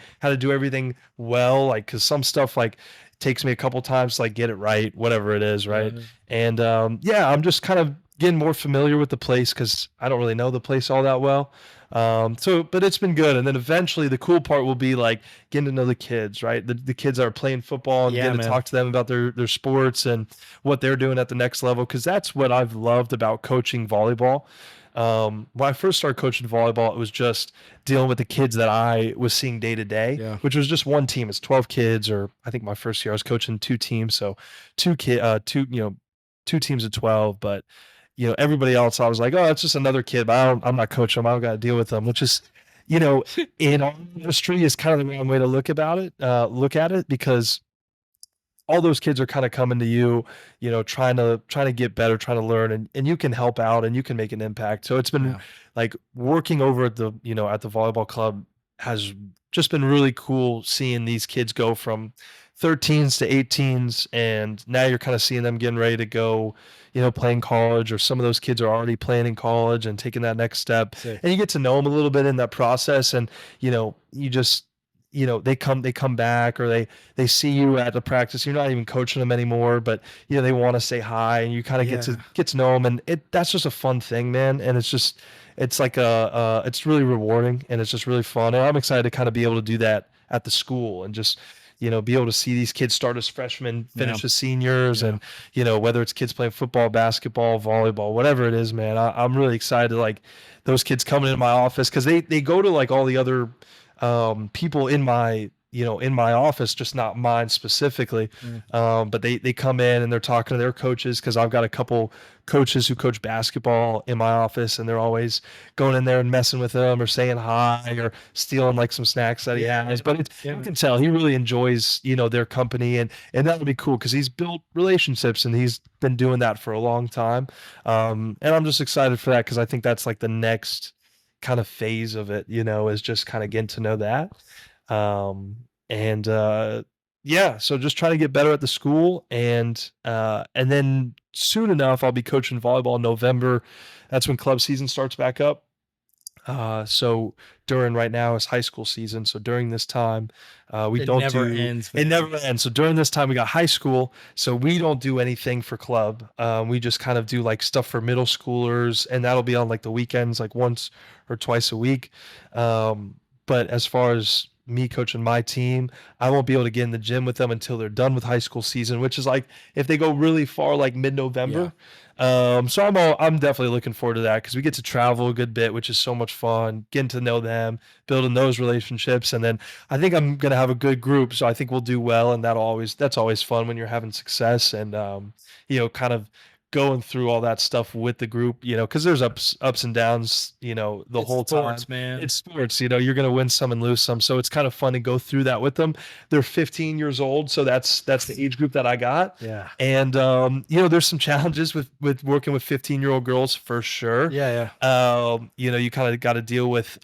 well. Like, cause some stuff like takes me a couple times to like get it right, whatever it is. Right. And I'm just kind of getting more familiar with the place because I don't really know the place all that well. But it's been good. And then eventually the cool part will be like getting to know the kids, right? The kids that are playing football, and getting to talk to them about their sports and what they're doing at the next level. Cause that's what I've loved about coaching volleyball. When I first started coaching volleyball, it was just dealing with the kids that I was seeing day to day, which was just one team. It's 12 kids, or I think my first year I was coaching 2 teams. So 2 teams of 12, but everybody else, I was like, oh, it's just another kid, but I'm not coaching them. I don't got to deal with them, which is, in our industry is kind of the wrong way to look at it, because all those kids are kind of coming to you, trying to get better, trying to learn, and you can help out and you can make an impact. So it's been like working over at the, at the volleyball club has just been really cool, seeing these kids go from 13s to 18s, and now you're kind of seeing them getting ready to go, playing college, or some of those kids are already playing in college and taking that next step. And you get to know them a little bit in that process, and you just they come back, or they see you at the practice. You're not even coaching them anymore, but they want to say hi, and you kind of get to know them, and that's just a fun thing, man. And it's like it's really rewarding, and it's just really fun. And I'm excited to kind of be able to do that at the school, and just be able to see these kids start as freshmen, finish as seniors, and whether it's kids playing football, basketball, volleyball, whatever it is, man. I'm really excited, like those kids coming into my office, because they go to like all the other people in my office, just not mine specifically. But they come in and they're talking to their coaches, because I've got a couple coaches who coach basketball in my office, and they're always going in there and messing with them, or saying hi, or stealing like some snacks that he has. But you can tell he really enjoys their company, and that'll be cool, because he's built relationships and he's been doing that for a long time. And I'm just excited for that, because I think that's like the next kind of phase of it, is just kind of getting to know that. So just trying to get better at the school, and then soon enough I'll be coaching volleyball in November. That's when club season starts back up. So right now is high school season. So during this time, it never ends. So during this time we got high school. So we don't do anything for club. We just kind of do like stuff for middle schoolers, and that'll be on like the weekends, like once or twice a week. But as far as me coaching my team, I won't be able to get in the gym with them until they're done with high school season, which is like if they go really far, like mid-November. So I'm definitely looking forward to that, because we get to travel a good bit, which is so much fun, getting to know them, building those relationships. And then I think I'm going to have a good group, so I think we'll do well. And that's always fun when you're having success, and kind of going through all that stuff with the group, because there's ups and downs, the whole sports, time. man. It's sports, you're going to win some and lose some. So it's kind of fun to go through that with them. They're 15 years old. So that's the age group that I got. Yeah. And, there's some challenges with working with 15-year-old girls for sure. Yeah. You kind of got to deal with,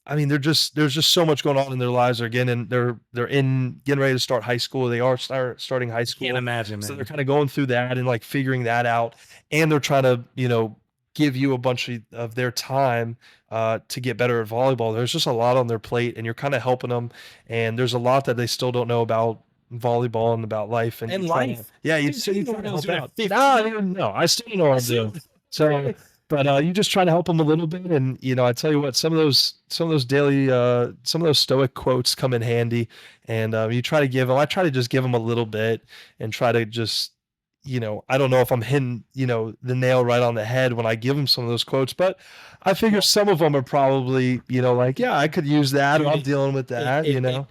there's just so much going on in their lives. They're getting ready to start high school. They are starting high school. Can't imagine, man. So they're kind of going through that and like figuring that out. And they're trying to, give you a bunch of their time to get better at volleyball. There's just a lot on their plate, and you're kind of helping them. And there's a lot that they still don't know about volleyball and about life and life. You try to help out. No, I still don't know what I'm doing. So. But you just try to help them a little bit, and I tell you what, some of those daily, some of those Stoic quotes come in handy, and you try to give them. I try to just give them a little bit, and try to just, I don't know if I'm hitting, the nail right on the head when I give them some of those quotes, but I figure some of them are probably, like, yeah, I could use that. Dude, I'm dealing with that.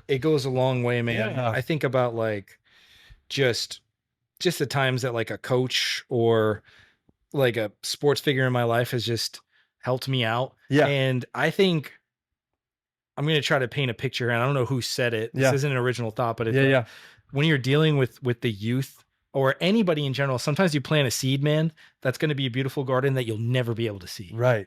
It goes a long way, man. Yeah. I think about like just the times that like a coach or like a sports figure in my life has just helped me out. Yeah. And I think I'm going to try to paint a picture, and I don't know who said it. This isn't an original thought, but it's when you're dealing with the youth or anybody in general, sometimes you plant a seed, man, that's going to be a beautiful garden that you'll never be able to see. Right.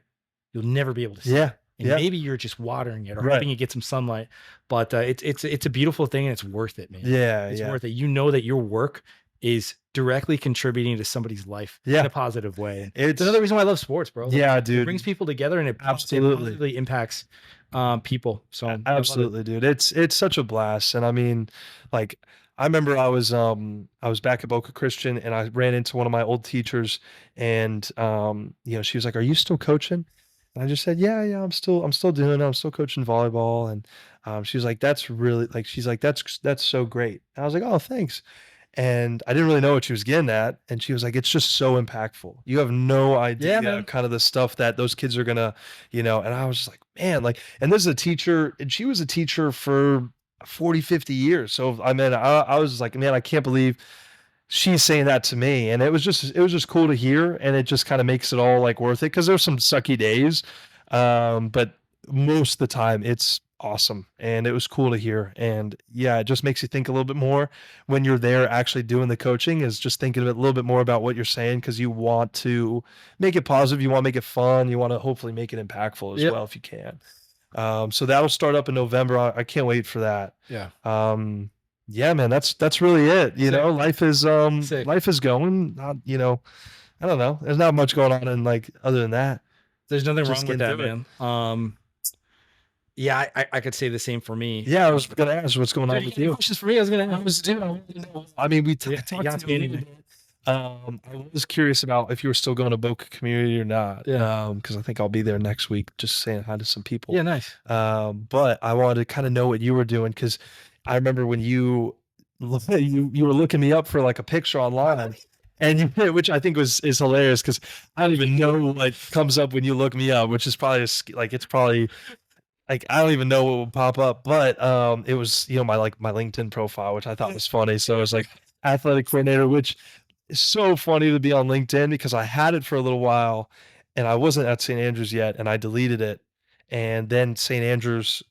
You'll never be able to see. Yeah. And maybe you're just watering it or hoping you get some sunlight, but it's a beautiful thing, and it's worth it, man. Yeah. It's worth it. You know that your work is directly contributing to somebody's life in a positive way. It's another reason why I love sports, bro. Yeah, dude. It brings people together, and it positively impacts people. So absolutely, dude. It's such a blast. And I mean, like, I remember I was back at Boca Christian, and I ran into one of my old teachers, and she was like, "Are you still coaching?" And I just said, yeah, I'm still doing it. I'm still coaching volleyball. And she was like, that's really, like, she's like, that's so great. And I was like, oh, thanks. And I didn't really know what she was getting at. And she was like, it's just so impactful. You have no idea kind of the stuff that those kids are gonna, and I was just like, man, like, and this is a teacher, and she was a teacher for 40, 50 years. So I mean, I was like, man, I can't believe she's saying that to me. And it was just cool to hear. And it just kind of makes it all like worth it. Cause there's some sucky days. But most of the time it's awesome. And it was cool to hear. And yeah, it just makes you think a little bit more when you're there actually doing the coaching, is just thinking a little bit more about what you're saying. Cause you want to make it positive. You want to make it fun. You want to hopefully make it impactful as well, if you can. So that'll start up in November. I can't wait for that. Yeah. Yeah, man, that's really it. Life is going, I don't know. There's not much going on in, like, other than that. There's nothing wrong with that, man. Yeah, I could say the same for me. Yeah, I was going to ask what's going on with you. Questions for me. I was going to ask. I mean, we talked about it. I was curious about if you were still going to Boca Community or not. Yeah. Because I think I'll be there next week, just saying hi to some people. Yeah, nice. But I wanted to kind of know what you were doing, because I remember when you were looking me up for like a picture online, and which I think is hilarious, because I don't even know what comes up when you look me up, which is probably it's probably like, I don't even know what will pop up. But it was my LinkedIn profile, which I thought was funny. So it was like athletic coordinator, which is so funny to be on LinkedIn, because I had it for a little while and I wasn't at St. Andrews yet, and I deleted it. And then St. Andrews,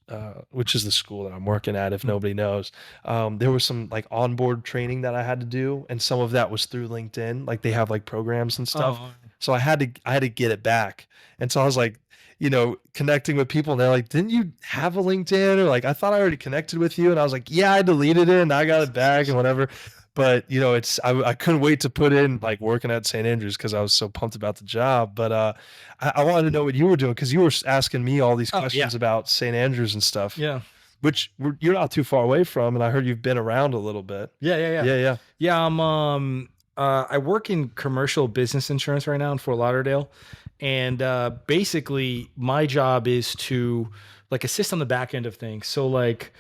which is the school that I'm working at, if nobody knows, there was some like onboard training that I had to do, and some of that was through LinkedIn. Like, they have like programs and stuff. So I had to get it back. And so I was like, connecting with people, and they're like, didn't you have a LinkedIn? Or like, I thought I already connected with you. And I was like, yeah, I deleted it and I got it back and whatever. But I couldn't wait to put in like working at St. Andrews, because I was so pumped about the job. But I wanted to know what you were doing, because you were asking me all these questions about St. Andrews and stuff. Yeah. Which you're not too far away from, and I heard you've been around a little bit. Yeah. I work in commercial business insurance right now in Fort Lauderdale, and basically my job is to like assist on the back end of things. So like,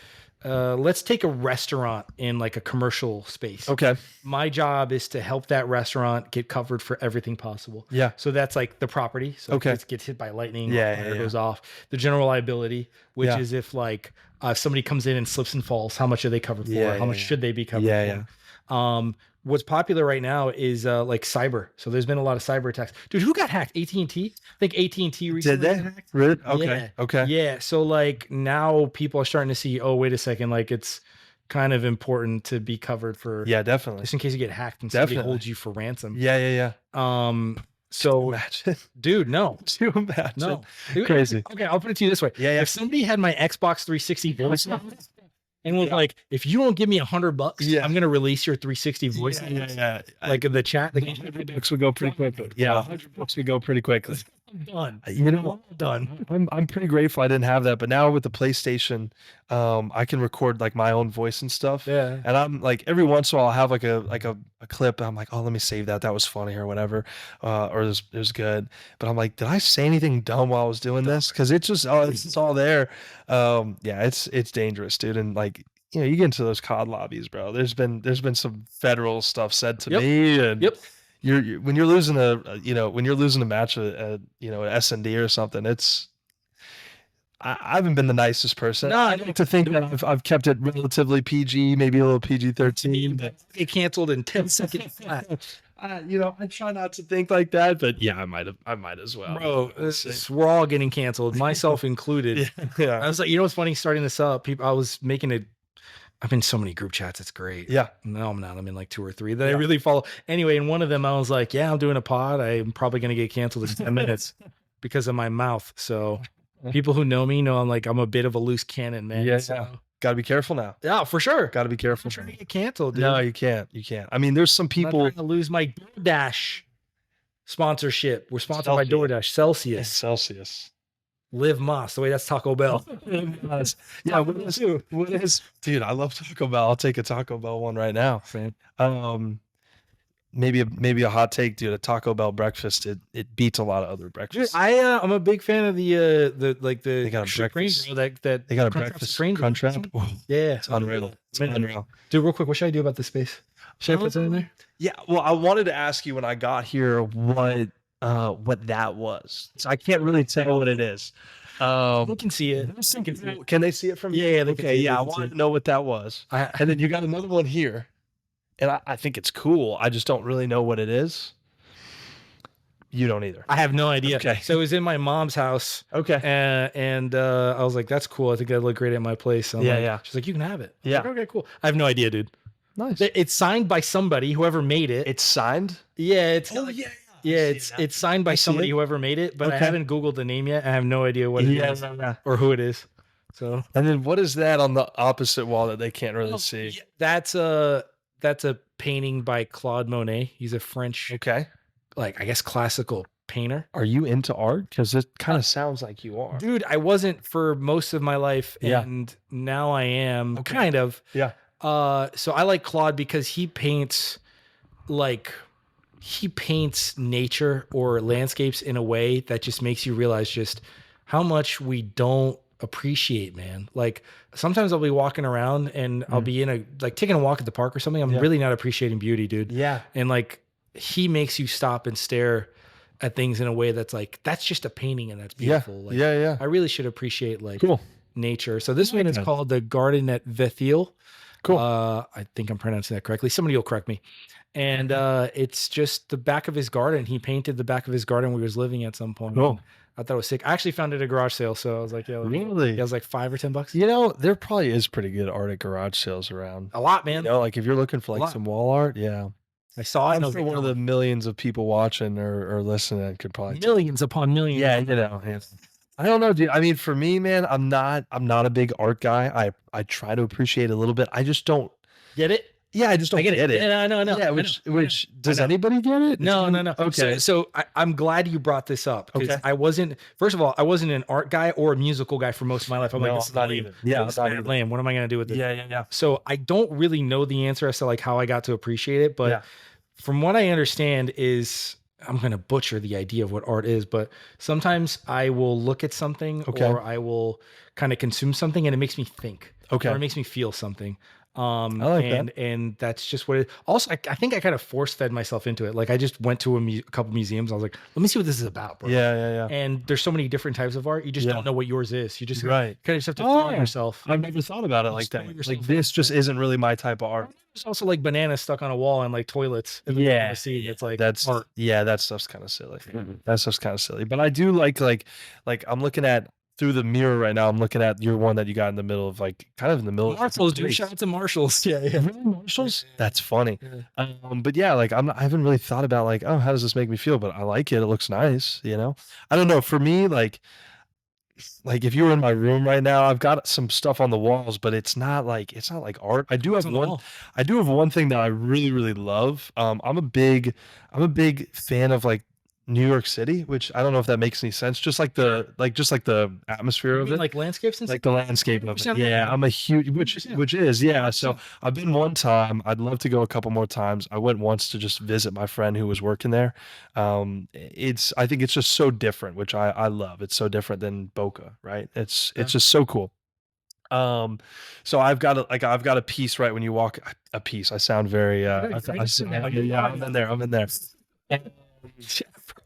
let's take a restaurant in like a commercial space. Okay. My job is to help that restaurant get covered for everything possible. Yeah. So that's like the property. So it gets hit by lightning, it goes off. The general liability, which is if like somebody comes in and slips and falls, how much are they covered for? How much should they be covered for? what's popular right now is like cyber. So there's been a lot of cyber attacks. Dude, who got hacked? AT&T? I think AT&T recently Did they? got hacked. Really? Okay. Yeah. Okay. Yeah. So like now people are starting to see, oh, wait a second, like it's kind of important to be covered for definitely. just in case you get hacked and somebody holds you for ransom. Yeah. So imagine. Dude, no. To imagine. No. Crazy. Okay, I'll put it to you this way. Yeah. If somebody had my Xbox 360 voice and was like, if you don't give me $100, I'm gonna release your 360 voice. Yeah. Like in the chat, the $100 would go pretty quickly. Yeah, $100 would go pretty quickly. I'm done. You know, I'm done. I'm pretty grateful I didn't have that, but now with the PlayStation, I can record like my own voice and stuff. Yeah. And I'm like every once in a while I'll have like a clip. And I'm like, oh, let me save that. That was funny or whatever, or it was good. But I'm like, did I say anything dumb while I was doing this? Because it's just it's all there. Yeah, it's dangerous, dude. And like, you know, you get into those COD lobbies, bro. There's been some federal stuff said to me, and you're when you're losing a match at S&D or something, I haven't been the nicest person. No, I like to think that I've kept it relatively PG, maybe a little PG-13, but get canceled in 10 seconds flat. I try not to think like that, but yeah, I might as well. Bro, we're all getting canceled, myself included. Yeah. I was like, you know what's funny? Starting this up, I'm in so many group chats. It's great. Yeah. No, I'm not. I'm in like 2 or 3 that I really follow. Anyway, in one of them, I was like, yeah, I'm doing a pod. I'm probably going to get canceled in 10 minutes because of my mouth. So people who know me know I'm a bit of a loose cannon, man. Yeah. So. Got to be careful now. Yeah, for sure. Got to be careful. I'm trying to get canceled, dude. No, you can't. I mean, there's some people. I'm not trying to lose my DoorDash sponsorship. We're sponsored by DoorDash. Celcius. Live Moss. The way that's Taco Bell. Yeah, what is, dude, I love Taco Bell. I'll take a Taco Bell one right now. Maybe a hot take, dude. A Taco Bell breakfast, it beats a lot of other breakfasts. Dude, I'm a big fan of the they got a breakfast. They got a breakfast crunch wrap. Yeah, it's unreal. It's unreal. Dude, real quick, what should I do about this space? Should I put something in there? Yeah, well, I wanted to ask you when I got here what that was. So I can't really tell what it is. They can see it. Can they see it from here? Yeah. Okay, yeah. I wanted to know what that was. And then you got another one here, and I think it's cool. I just don't really know what it is. You don't either. I have no idea. Okay. So it was in my mom's house. Okay. And I was like, that's cool. I think that'd look great at my place. So She's like, you can have it. Yeah. Like, okay, cool. I have no idea, dude. Nice. It's signed by somebody, whoever made it. It's signed? Yeah. Yeah, it's signed by somebody, whoever made it, but I haven't Googled the name yet. I have no idea what it is or who it is. So, and then what is that on the opposite wall that they can't really see? Yeah, that's a painting by Claude Monet. He's a French, I guess classical painter. Are you into art? Because it kind of sounds like you are. Dude, I wasn't for most of my life, and now I am kind of. Yeah. So I like Claude because he paints nature or landscapes in a way that just makes you realize just how much we don't appreciate, man. Like sometimes I'll be walking around and I'll be taking a walk at the park or something. I'm really not appreciating beauty, dude. Yeah. And like he makes you stop and stare at things in a way that's like, that's just a painting and that's beautiful. Like, I really should appreciate nature. So this one is called the Garden at Vethiel. Cool. I think I'm pronouncing that correctly. Somebody will correct me. And it's just the back of his garden. He painted the back of his garden where he was living at some point. Cool. I thought it was sick. I actually found it at a garage sale. So I was like, yeah. Really? It was like $5 or $10. You know, there probably is pretty good art at garage sales around. A lot, man. You know, like if you're looking for like some wall art, I saw it. I'm sure one of the millions of people watching or listening could probably millions upon millions. Yeah, you know. I don't know, dude. I mean, for me, man, I'm not a big art guy. I try to appreciate it a little bit. I just don't get it. Yeah, I just don't get it. Yeah, no. Yeah, which does anybody get it? No. Okay. So I'm glad you brought this up because I wasn't. First of all, I wasn't an art guy or a musical guy for most of my life. I'm this is not even. Yeah, it's not lame. What am I going to do with this? Yeah. So I don't really know the answer as to like how I got to appreciate it, but from what I understand is. I'm going to butcher the idea of what art is, but sometimes I will look at something or I will kind of consume something and it makes me think or it makes me feel something. I like that. And that's just what it also, I think I kind of force fed myself into it. Like I just went to a couple museums. I was like, let me see what this is about, bro. Yeah. And there's so many different types of art. You just don't know what yours is. You just kind of just have to throw yourself. I've never thought about it like that. Like this just isn't really my type of art. There's also like bananas stuck on a wall and like toilets. Yeah. It's like that's art. Yeah, that stuff's kind of silly. That stuff's kind of silly. But I do like I'm looking at through the mirror right now. I'm looking at your one that you got in the middle of like kind of in the middle. Marshalls, dude. Shout out to Marshalls. Yeah. Really, Marshalls? That's funny. But yeah, like I haven't really thought about like, oh, how does this make me feel? But I like it. It looks nice. You know, I don't know. For me, like if you were in my room right now, I've got some stuff on the walls, but it's not like art. I do have one thing that I really, really love. I'm a big fan of like New York City, which I don't know if that makes any sense. Just like the atmosphere of it, like landscapes and like the landscape of it. Yeah, I'm a huge which is yeah. So I've been one time. I'd love to go a couple more times. I went once to just visit my friend who was working there. I think it's just so different, which I love. It's so different than Boca, right? It's just so cool. So I've got a piece right when you walk a piece. I sound very I'm in there.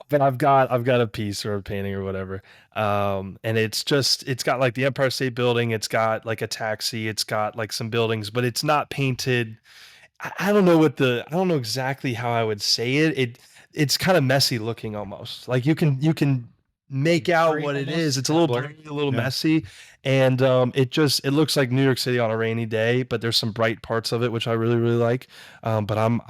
But I've got a piece or a painting or whatever. And it's got like the Empire State Building, it's got like a taxi, it's got like some buildings, but it's not painted. I don't know exactly how I would say it. It's kind of messy looking almost. Like you can make out what it is. It's a little blurry, a little messy. And it looks like New York City on a rainy day, but there's some bright parts of it which I really, really like. But I'm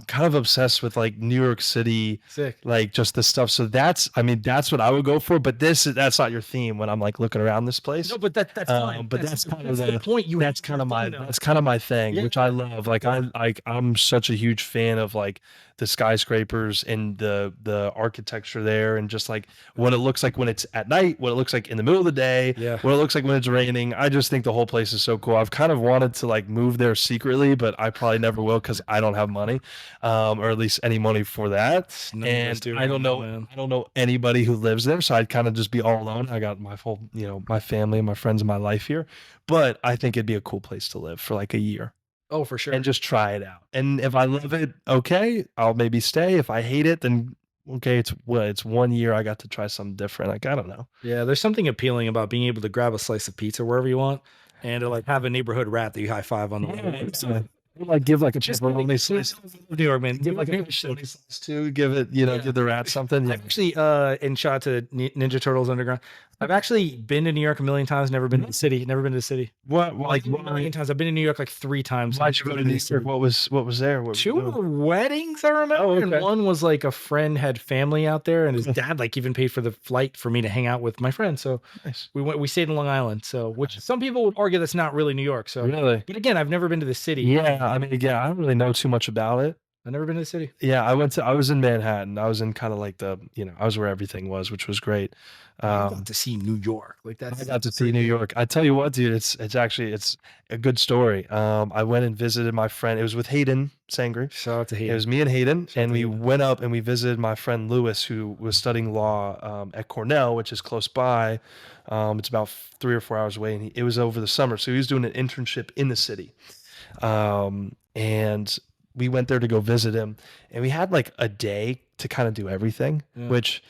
kind of obsessed with like New York City, like just the stuff. So that's what I would go for. But that's not your theme when I'm like looking around this place. No, but that's fine. But that's kind of the point. That's kind of my thing, which I love. Like I'm such a huge fan of like the skyscrapers and the architecture there, and just like what it looks like when it's at night, what it looks like in the middle of the day, what it looks like when it's raining. I just think the whole place is so cool. I've kind of wanted to like move there secretly, but I probably never will because I don't have money. Or at least any money for that. And I don't know anybody who lives there, so I'd kind of just be all alone. I got my whole, my family and my friends and my life here, but I think it'd be a cool place to live for like a year. Oh, for sure. And just try it out. And if I love it, okay, I'll maybe stay. If I hate it, then okay, it's 1 year. I got to try something different. Like, I don't know. Yeah, there's something appealing about being able to grab a slice of pizza wherever you want and to like have a neighborhood rat that you high five on the way. Like give like a pepperoni slice. New York, man. Give like a pepperoni slice too. Give it, give the rat something. I've actually, and shout out to Ninja Turtles Underground. I've actually been to New York a million times. Never been to the city. Never been to the city. What? Like a million times. I've been to New York like 3 times. Why'd you go to New York? What was there? 2 weddings, I remember. Oh, okay. And one was like a friend had family out there, and his dad like even paid for the flight for me to hang out with my friend. So nice. We stayed in Long Island. So which some people would argue that's not really New York. So really, but again, I've never been to the city. Yeah, I mean, again, I don't really know too much about it. I've never been to the city. Yeah, I was in Manhattan. I was in kind of like I was where everything was, which was great. I got to see New York. Like that. I got to see New York. I tell you what, dude, it's a good story. I went and visited my friend. It was with Hayden Sangre. Shout out to Hayden. It was me and Hayden, and we went up and we visited my friend Lewis, who was studying law at Cornell, which is close by. It's about 3 or 4 hours away, and it was over the summer, so he was doing an internship in the city. And we went there to go visit him, and we had like a day to kind of do everything, which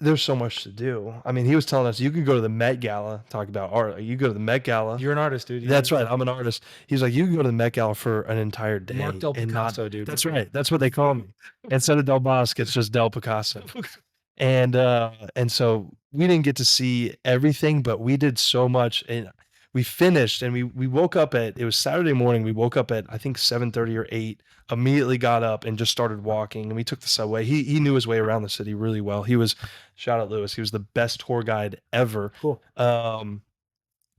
there's so much to do. I mean, he was telling us you could go to the Met Gala, talk about art. You go to the Met Gala. You're an artist, dude. That's right. I'm an artist. He's like, you can go to the Met Gala for an entire day. Mark Del Picasso, dude. That's right. That's what they call me. Instead of Delbosque, it's just Del Picasso. And so we didn't get to see everything, but we did so much. And we finished, and we woke up it was Saturday morning. We woke up at, I think 7:30 or 8, immediately got up and just started walking, and we took the subway. He knew his way around the city really well. Shout out Lewis. He was the best tour guide ever. Cool.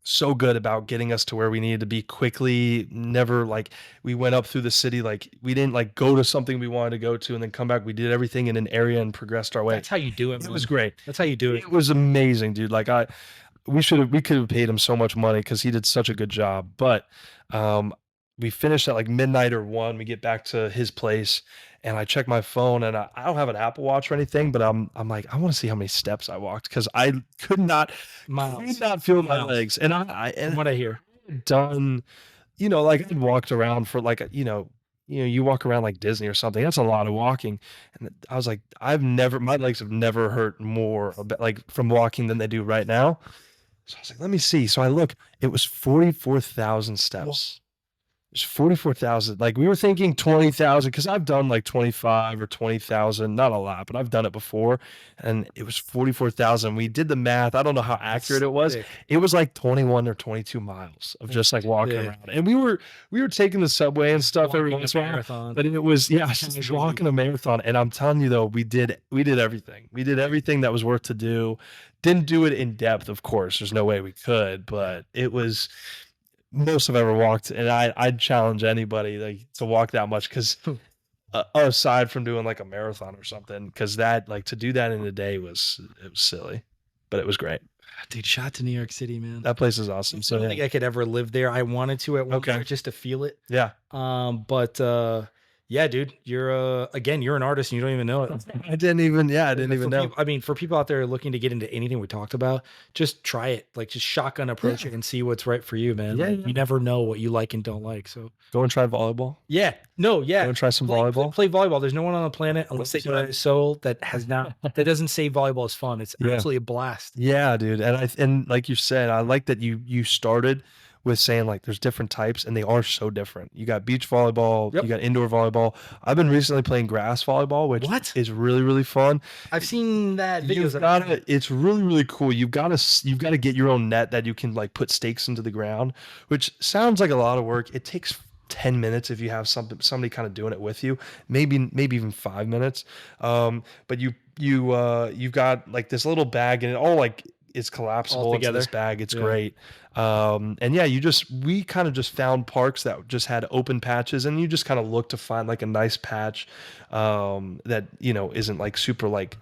So good about getting us to where we needed to be quickly. Never like we went up through the city. Like we didn't like go to something we wanted to go to and then come back. We did everything in an area and progressed our way. That's how you do it, man. It was great. That's how you do it. It was amazing, dude. Like we could have paid him so much money because he did such a good job. But we finished at like midnight or 1. We get back to his place, and I check my phone, and I don't have an Apple Watch or anything, but I'm like, I want to see how many steps I walked, because I could not feel my legs. And what I hear, done you know, like I'd walked around for like, you walk around like Disney or something. That's a lot of walking. And I was like, my legs have never hurt more like from walking than they do right now. So I was like, let me see. So I look, it was 44,000 steps. It's 44,000. Like we were thinking 20,000 because I've done like 25 or 20,000, not a lot, but I've done it before. And it was 44,000. We did the math. I don't know how accurate it was. Sick. It was like 21 or 22 miles of just like walking around. And we were taking the subway and stuff every once in a while. But it was, just walking a marathon. And I'm telling you though, we did everything. We did everything that was worth to do. Didn't do it in depth, of course. There's no way we could, but it was most I've ever walked, and I'd challenge anybody like to walk that much because aside from doing like a marathon or something, because that like to do that in a day was silly, but it was great. Dude, shout out to New York City, man. That place is awesome. I don't think I could ever live there. I wanted to at one point just to feel it. Yeah. But yeah, dude, you're again, you're an artist and you don't even know it. I didn't even know. I mean, for people out there looking to get into anything we talked about, just try it. Like just shotgun approach it and see what's right for you, man. Yeah, like, you never know what you like and don't like. So go and try volleyball. Yeah. No, yeah. Go and try some volleyball. Play volleyball. There's no one on the planet unless they have a soul that doesn't say volleyball is fun. It's absolutely a blast. Yeah, dude. And like you said, I like that you started with saying like there's different types and they are so different. You got beach volleyball, you got indoor volleyball. I've been recently playing grass volleyball, which is really, really fun. I've seen that videos. It's really, really cool. You've got to get your own net that you can like put stakes into the ground, which sounds like a lot of work. It takes 10 minutes if you have somebody kind of doing it with you, maybe even 5 minutes. But you've got like this little bag and it all like is collapsible into this bag. It's great. And yeah, we kind of just found parks that just had open patches and you just kind of look to find like a nice patch that, isn't like super like,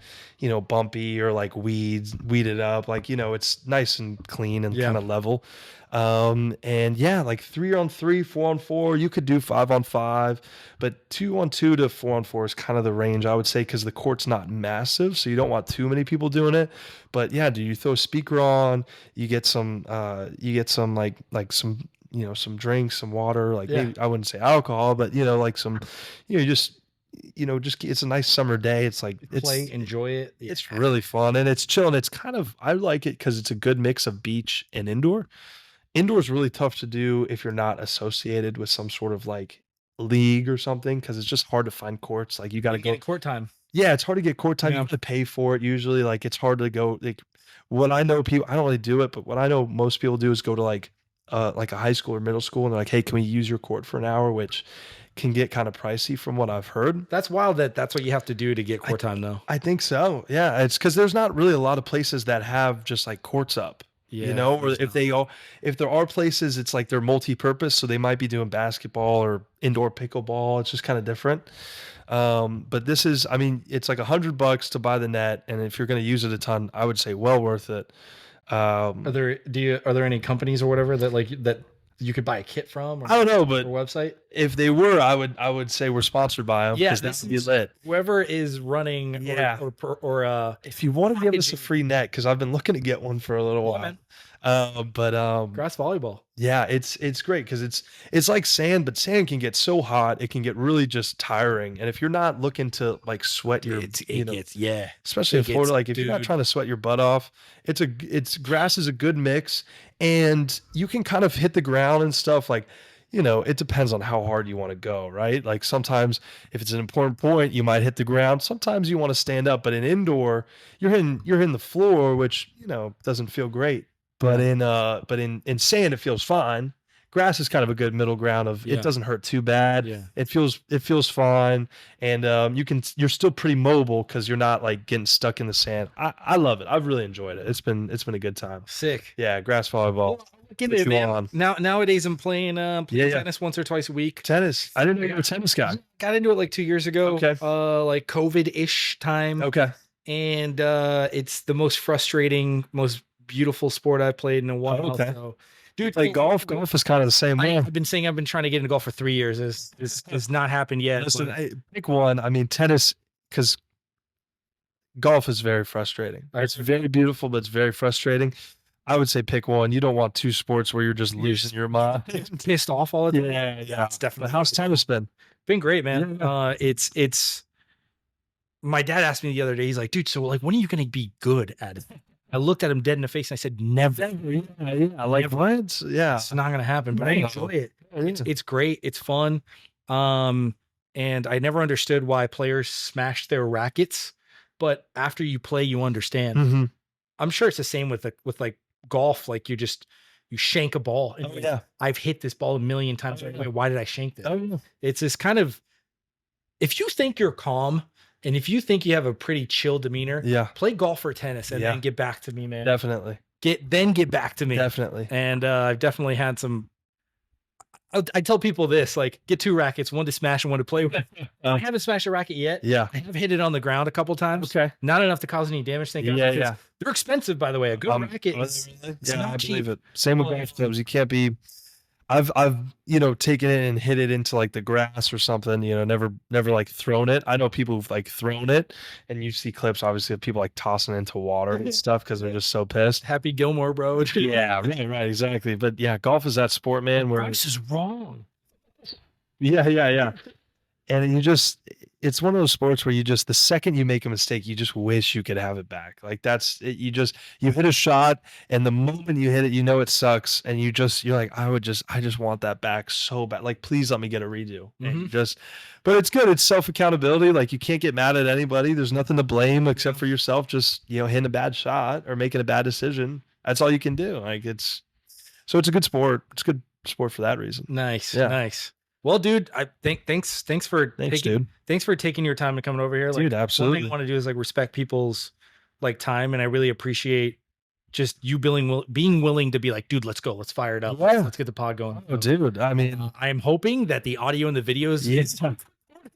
bumpy or like weeded up. Like, it's nice and clean and kind of level. And yeah, like 3-on-3, 4-on-4, you could do 5-on-5, but 2-on-2 to 4-on-4 is kind of the range I would say, because the court's not massive, so you don't want too many people doing it. But yeah, do you throw a speaker on, you get some like some, some drinks, some water, like maybe, I wouldn't say alcohol, but like some, just it's a nice summer day. It's like enjoy it. Yeah. It's really fun and it's chill. And it's kind of, I like it because it's a good mix of beach and indoor. Indoor is really tough to do if you're not associated with some sort of like league or something, because it's just hard to find courts. Like you got to go court time. Yeah, it's hard to get court time. You have to pay for it usually. Like it's hard to go. Like what I know, people, I don't really do it, but what I know most people do is go to like a high school or middle school and they're like, hey, can we use your court for an hour? Which can get kind of pricey from what I've heard. That's wild that's what you have to do to get court time though. I think so. Yeah, it's because there's not really a lot of places that have just like courts up. Yeah, or if there are places, it's like they're multi-purpose, so they might be doing basketball or indoor pickleball. It's just kind of different. But this is, I mean, it's like $100 to buy the net, and if you're going to use it a ton, I would say well worth it. Are there any companies or whatever that you could buy a kit from? I don't know, but website. If they were, I would say we're sponsored by them. Yeah, that would be lit. Whoever is running, or if you want to give us a free net, because I've been looking to get one for a little while. Grass volleyball. Yeah, it's great because it's like sand, but sand can get so hot it can get really just tiring. And if you're not looking to like sweat your, especially in Florida, like if you're not trying to sweat your butt off, grass is a good mix, and you can kind of hit the ground and stuff like. It depends on how hard you want to go, right? Like sometimes if it's an important point, you might hit the ground. Sometimes you want to stand up, but in indoor, you're in the floor, which, doesn't feel great. But in sand, it feels fine. Grass is kind of a good middle ground of it doesn't hurt too bad. Yeah. It feels fine. And you're still pretty mobile because you're not like getting stuck in the sand. I love it. I've really enjoyed it. It's been a good time. Sick. Yeah, grass volleyball. Get it, man. Nowadays I'm playing tennis once or twice a week. Tennis. I didn't know you were a tennis guy. Got into it like 2 years ago. Okay. Like COVID-ish time. Okay. And it's the most frustrating, most beautiful sport I've played in a while. Oh, okay. So, dude, like golf is kind of the same way. I've been trying to get into golf for 3 years. It's not happened yet. Listen, pick one. I mean, tennis, because golf is very frustrating. It's very beautiful, but it's very frustrating. I would say pick one. You don't want two sports where you're just losing your mind. Pissed off all the time. Yeah. It's definitely. How's tennis been? Been great, man. Yeah. It's. My dad asked me the other day. He's like, dude, so like, when are you going to be good at it? I looked at him dead in the face and I said, never. Yeah. Like never. What? Yeah. It's not going to happen, but I enjoy it. It's great. It's fun. And I never understood why players smash their rackets, but after you play, you understand. Mm-hmm. I'm sure it's the same with like golf. Like you shank a ball. And I've hit this ball a million times. Why did I shank this? It's this kind of, if you think you're calm and if you think you have a pretty chill demeanor, play golf or tennis and then get back to me, man. Definitely. Get back to me. Definitely. And I've definitely had some. I tell people this, like, get 2 rackets, one to smash and one to play with. I haven't smashed a racket yet. Yeah. I have hit it on the ground a couple times. Okay. Not enough to cause any damage. Thank God. Yeah. They're expensive, by the way. A good racket is I believe it. Same with golf clubs. You can't be. I've taken it and hit it into like the grass or something, never like thrown it. I know people who've like thrown it, and you see clips obviously of people like tossing it into water and stuff because they're just so pissed. Happy Gilmore, bro. Yeah, right, exactly. But yeah, golf is that sport, man, where this is wrong. Yeah. And it's one of those sports where the second you make a mistake, you just wish you could have it back. Like that's it. You hit a shot and the moment you hit it, it sucks. And you're like, I just want that back so bad. Like, please let me get a redo. And but it's good. It's self-accountability. Like you can't get mad at anybody. There's nothing to blame except for yourself. Just, hitting a bad shot or making a bad decision. That's all you can do. Like it's a good sport. It's a good sport for that reason. Nice. Yeah. Nice. Well, dude, I think thanks for taking your time to coming over here. Like, dude, absolutely. One thing I want to do is like respect people's like time, and I really appreciate just you being willing to be like, dude, let's go, let's fire it up, let's get the pod going. Oh, dude, I mean, I'm hoping that the audio and the videos is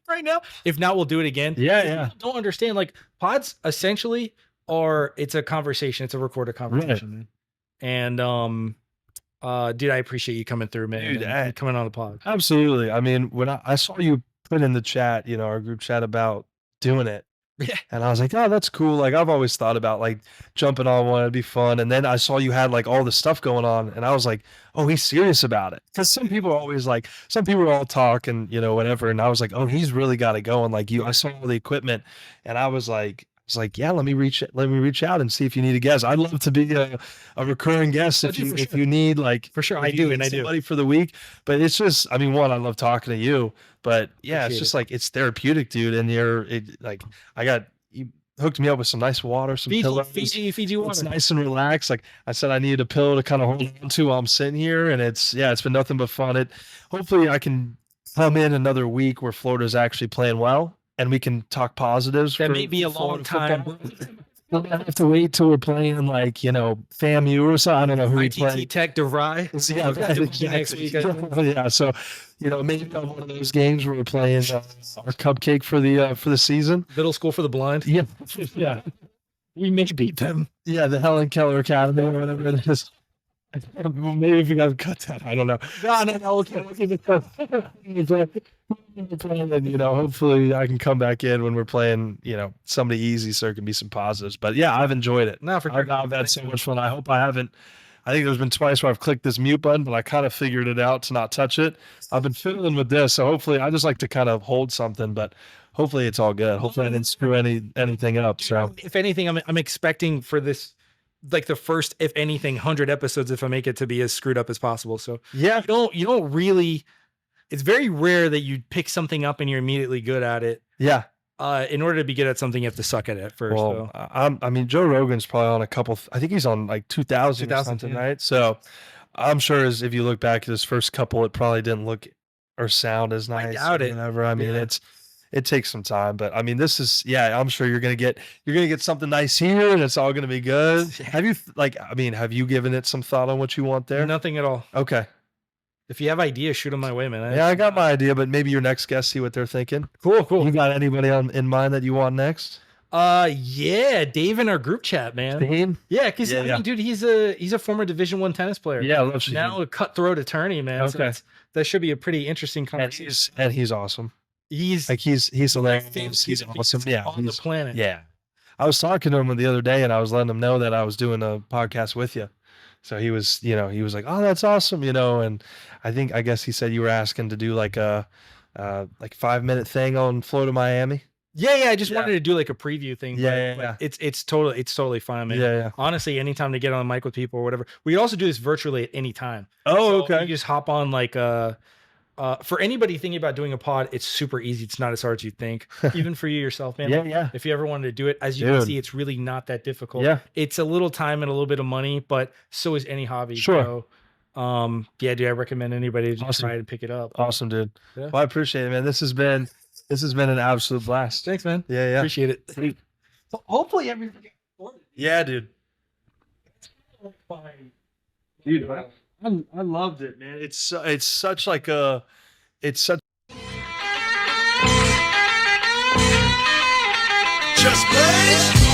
right now. If not, we'll do it again. Yeah. Don't understand, like pods essentially it's a conversation, it's a recorded conversation, and dude, I appreciate you coming through, man. Dude, and coming on the pod. Absolutely. I mean, when I saw you put in the chat, our group chat about doing it. Yeah. And I was like, oh, that's cool. Like I've always thought about like jumping on one, it'd be fun. And then I saw you had like all this stuff going on, and I was like, oh, he's serious about it. Because some people are always like, some people all talk and whatever. And I was like, oh, he's really got it going. Like I saw all the equipment, and I was like, yeah, let me reach out and see if you need a guest. I'd love to be a recurring guest if you need, like, for sure. I do somebody for the week. But it's just, I mean, one, I love talking to you, but yeah, it's just like, it's therapeutic, dude. And you hooked me up with some nice water, some pillows. Fiji water. It's nice and relaxed. Like I said, I needed a pillow to kind of hold on to while I'm sitting here, and it's been nothing but fun. Hopefully I can come in another week where Florida's actually playing well, and we can talk positives. That may be a long time. We're gonna have to wait till we're playing like FAMU or so. I don't know who we play. ATT Tech DeVry. Yeah, exactly. Next week. Yeah, so maybe on one of those games where we're playing our cupcake for the season. Middle school for the blind. Yeah. We may beat them. Yeah, the Helen Keller Academy or whatever it is. Maybe if you got to cut that, I don't know. No, okay, we'll keep it cut. And hopefully I can come back in when we're playing, somebody easy, so there can be some positives. But yeah, I've enjoyed it. No, for sure. I've had so much fun. I hope I haven't. I think there's been twice where I've clicked this mute button, but I kind of figured it out to not touch it. I've been fiddling with this, so hopefully I just like to kind of hold something, but hopefully it's all good. Hopefully I didn't screw anything up. So if anything, I'm expecting for this, like the first, if anything, 100 episodes, if I make it, to be as screwed up as possible. So yeah, you don't really, it's very rare that you pick something up and you're immediately good at it. Yeah. In order to be good at something, you have to suck at it first. Well, I mean, Joe Rogan's probably on a couple, I think he's on like 2000 or something, right? So I'm sure if you look back at his first couple, it probably didn't look or sound as nice. I doubt it. Whatever. I mean, it takes some time, but I mean, this is, I'm sure you're going to get something nice here, and it's all going to be good. Have you given it some thought on what you want there? Nothing at all. Okay. If you have ideas, shoot them my way, man. Yeah, I got my idea, but maybe your next guest, see what they're thinking. Cool. You got anybody in mind that you want next? Yeah, Dave in our group chat, man. Dave? Yeah, because I mean, dude, he's a former Division I tennis player. Yeah, I love you. Now a cutthroat attorney, man. Okay. So that should be a pretty interesting conversation. And he's awesome. He's hilarious. He's awesome. Yeah, on the planet. Yeah. I was talking to him the other day, and I was letting him know that I was doing a podcast with you. So he was, you know, he was like, oh, that's awesome, you know. And I guess he said you were asking to do like a 5-minute thing on Flow to Miami. Yeah, I just wanted to do like a preview thing. Yeah. It's totally fun, man. Yeah. Honestly, anytime to get on the mic with people or whatever. We could also do this virtually at any time. Oh, So okay. you just hop on like for anybody thinking about doing a pod, it's super easy. It's not as hard as you think. Even for you yourself, man. Yeah. If you ever wanted to do it, as you can see, it's really not that difficult. Yeah. It's a little time and a little bit of money, but so is any hobby. Sure. So, yeah, dude, I recommend anybody to try to pick it up. Awesome, dude. Yeah. Well, I appreciate it, man. This has been an absolute blast. Thanks, man. Yeah. Appreciate it. So hopefully everything gets recorded. Yeah, dude. Dude, I loved it, man. It's such like a, it's such. Just play.